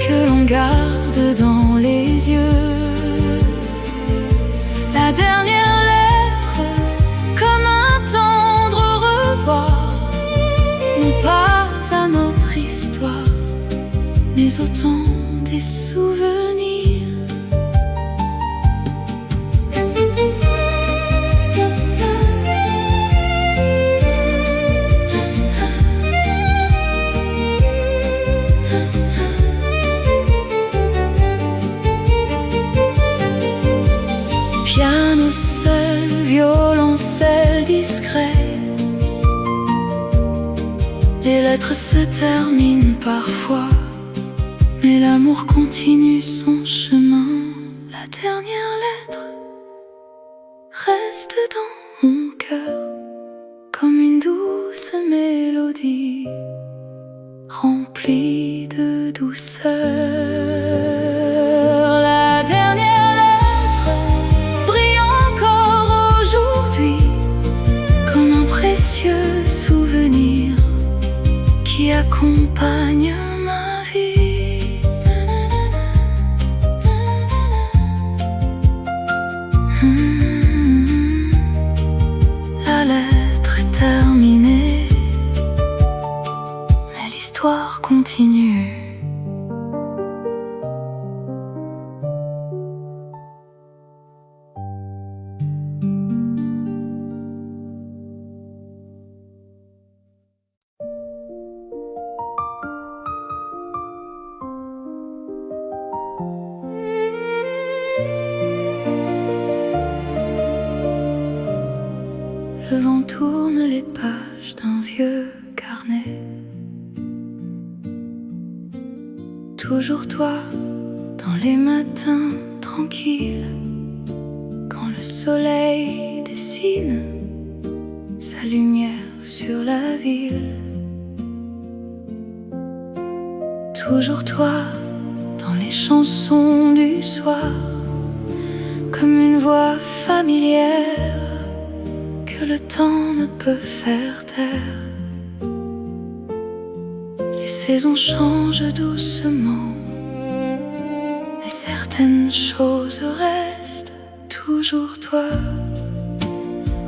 Speaker 1: que l'on garde dans les yeux. La dernière lettre, comme un tendre au revoir, non pas à notre histoire, mais autant des souvenirs. Piano seul, violoncelle discret, les lettres se terminent parfois, mais l'amour continue son chemin. La dernière lettre reste dans mon cœur, comme une douce mélodie remplie de douceur. La dernière lettre brille encore aujourd'hui, comme un précieux souvenir qui accompagne ma vie. La lettre est terminée, mais l'histoire continue. Toujours toi, dans les matins tranquilles, quand le soleil dessine sa lumière sur la ville. Toujours toi, dans les chansons du soir, comme une voix familière que le temps ne peut faire taire. Les saisons changent doucement, mais certaines choses restent. Toujours toi,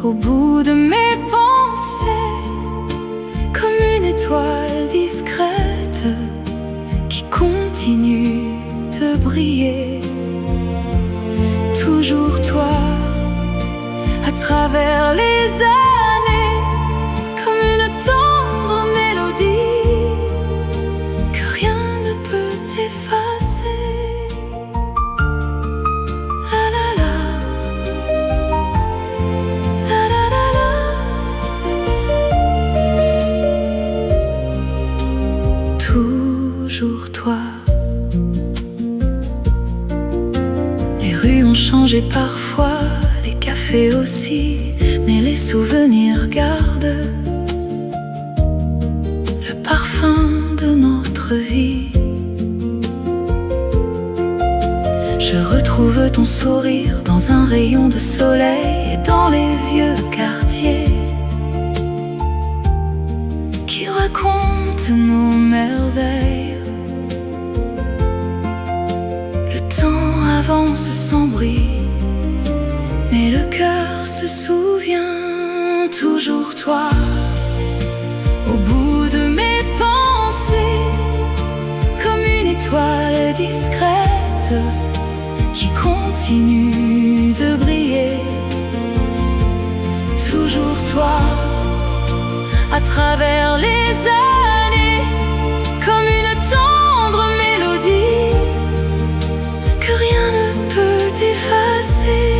Speaker 1: au bout de mes pensées, comme une étoile discrète qui continue de briller. Toujours toi, à travers les années, comme une tendre mélodie que rien ne peut effacer. La la la, la la la la. Toujours toi. Les rues ont changé parfois, les cafés aussi, mais les souvenirs gardent le parfum de notre vie. Je retrouve ton sourire dans un rayon de soleil et dans les vieux quartiers qui racontent nos merveilles. Le temps avance sans bruit, mais le cœur se souvient. Toujours toi, au bout de mes pensées, comme une étoile discrète qui continue de briller. Toujours toi, à travers les années, comme une tendre mélodie que rien ne peut effacer.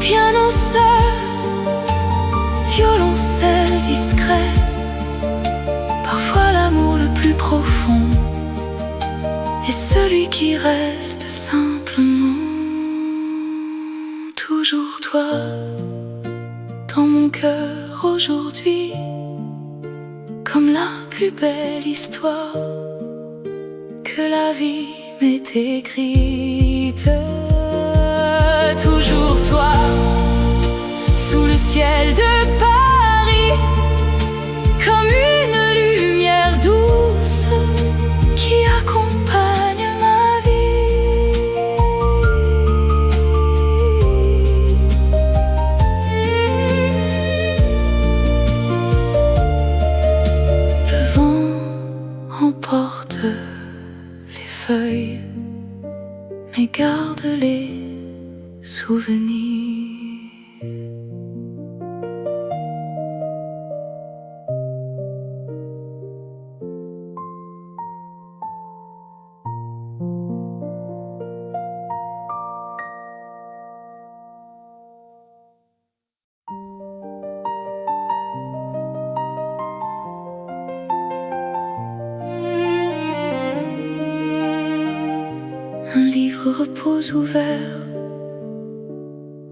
Speaker 1: Piano seul, violoncelle discret, parfois l'amour le plus profond est celui qui reste simplement. Toujours toi, dans mon cœur aujourd'hui, comme la plus belle histoire que la vie m'ait écrite. Toujours toi, sous le ciel de Paris, comme une lumière douce qui accompagne ma vie. Le vent emporte les feuilles, mais garde les souvenirs. Un livre repose ouvert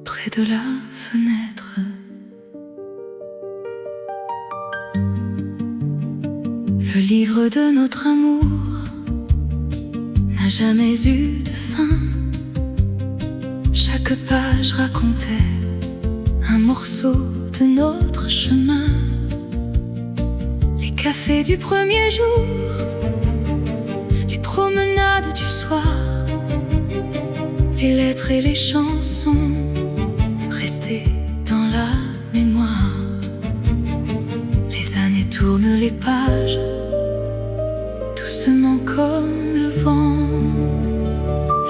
Speaker 1: près de la fenêtre. Le livre de notre amour n'a jamais eu de fin. Chaque page racontait un morceau de notre chemin. Les cafés du premier jour, les promenades du soir, les lettres et les chansons restées dans la mémoire. Les années tournent les pages, doucement comme le vent.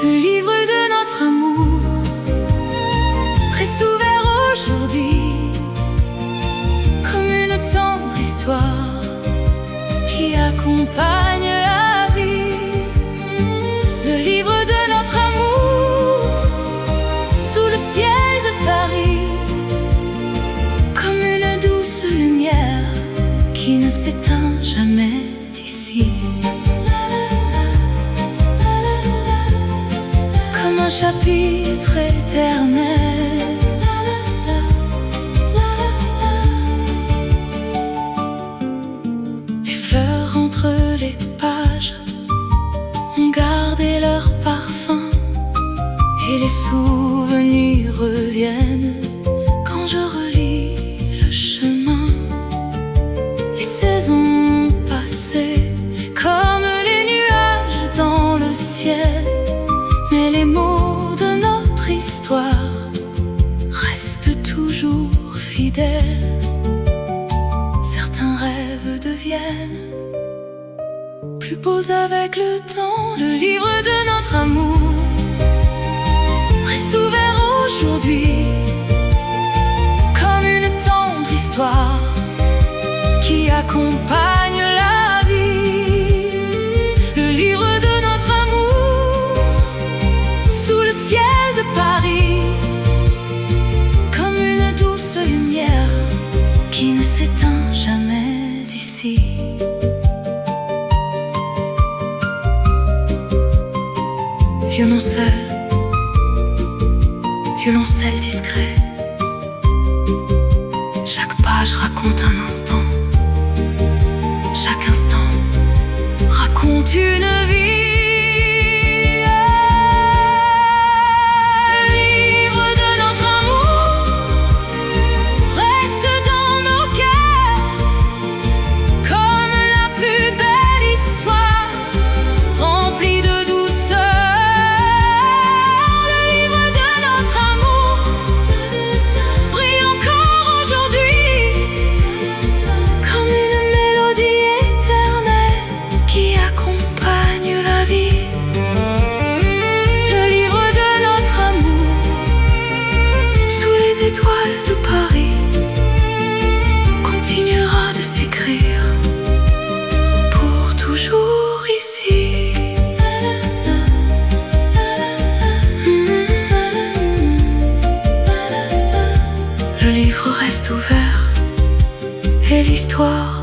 Speaker 1: Le livre de notre amour reste ouvert aujourd'hui, comme une tendre histoire qui accompagne la vie. Le livre de notre amour, sous le ciel de Paris, comme une douce lumière qui ne s'éteint jamais ici. Comme un chapitre éternel. Les fleurs entre les pages ont gardé leur parfum, et les souvenirs reviennent quand je relis le chemin. Les saisons passées comme les nuages dans le ciel, mais les mots de notre histoire restent toujours fidèles. Certains rêves deviennent plus beaux avec le temps. Le livre de notre amour reste ouvert aujourd'hui, comme une tendre histoire qui accompagne la vie. Le livre de notre amour sous le ciel de Paris, comme une douce lumière qui ne s'éteint jamais ici. Violoncelle, violoncelle discret, chaque page raconte un instant, chaque instant raconte une vie. Le livre de notre amour reste dans nos cœurs comme la plus belle histoire, remplie de douceur. L'étoile de Paris continuera de s'écrire pour toujours ici. Le livre reste ouvert et l'histoire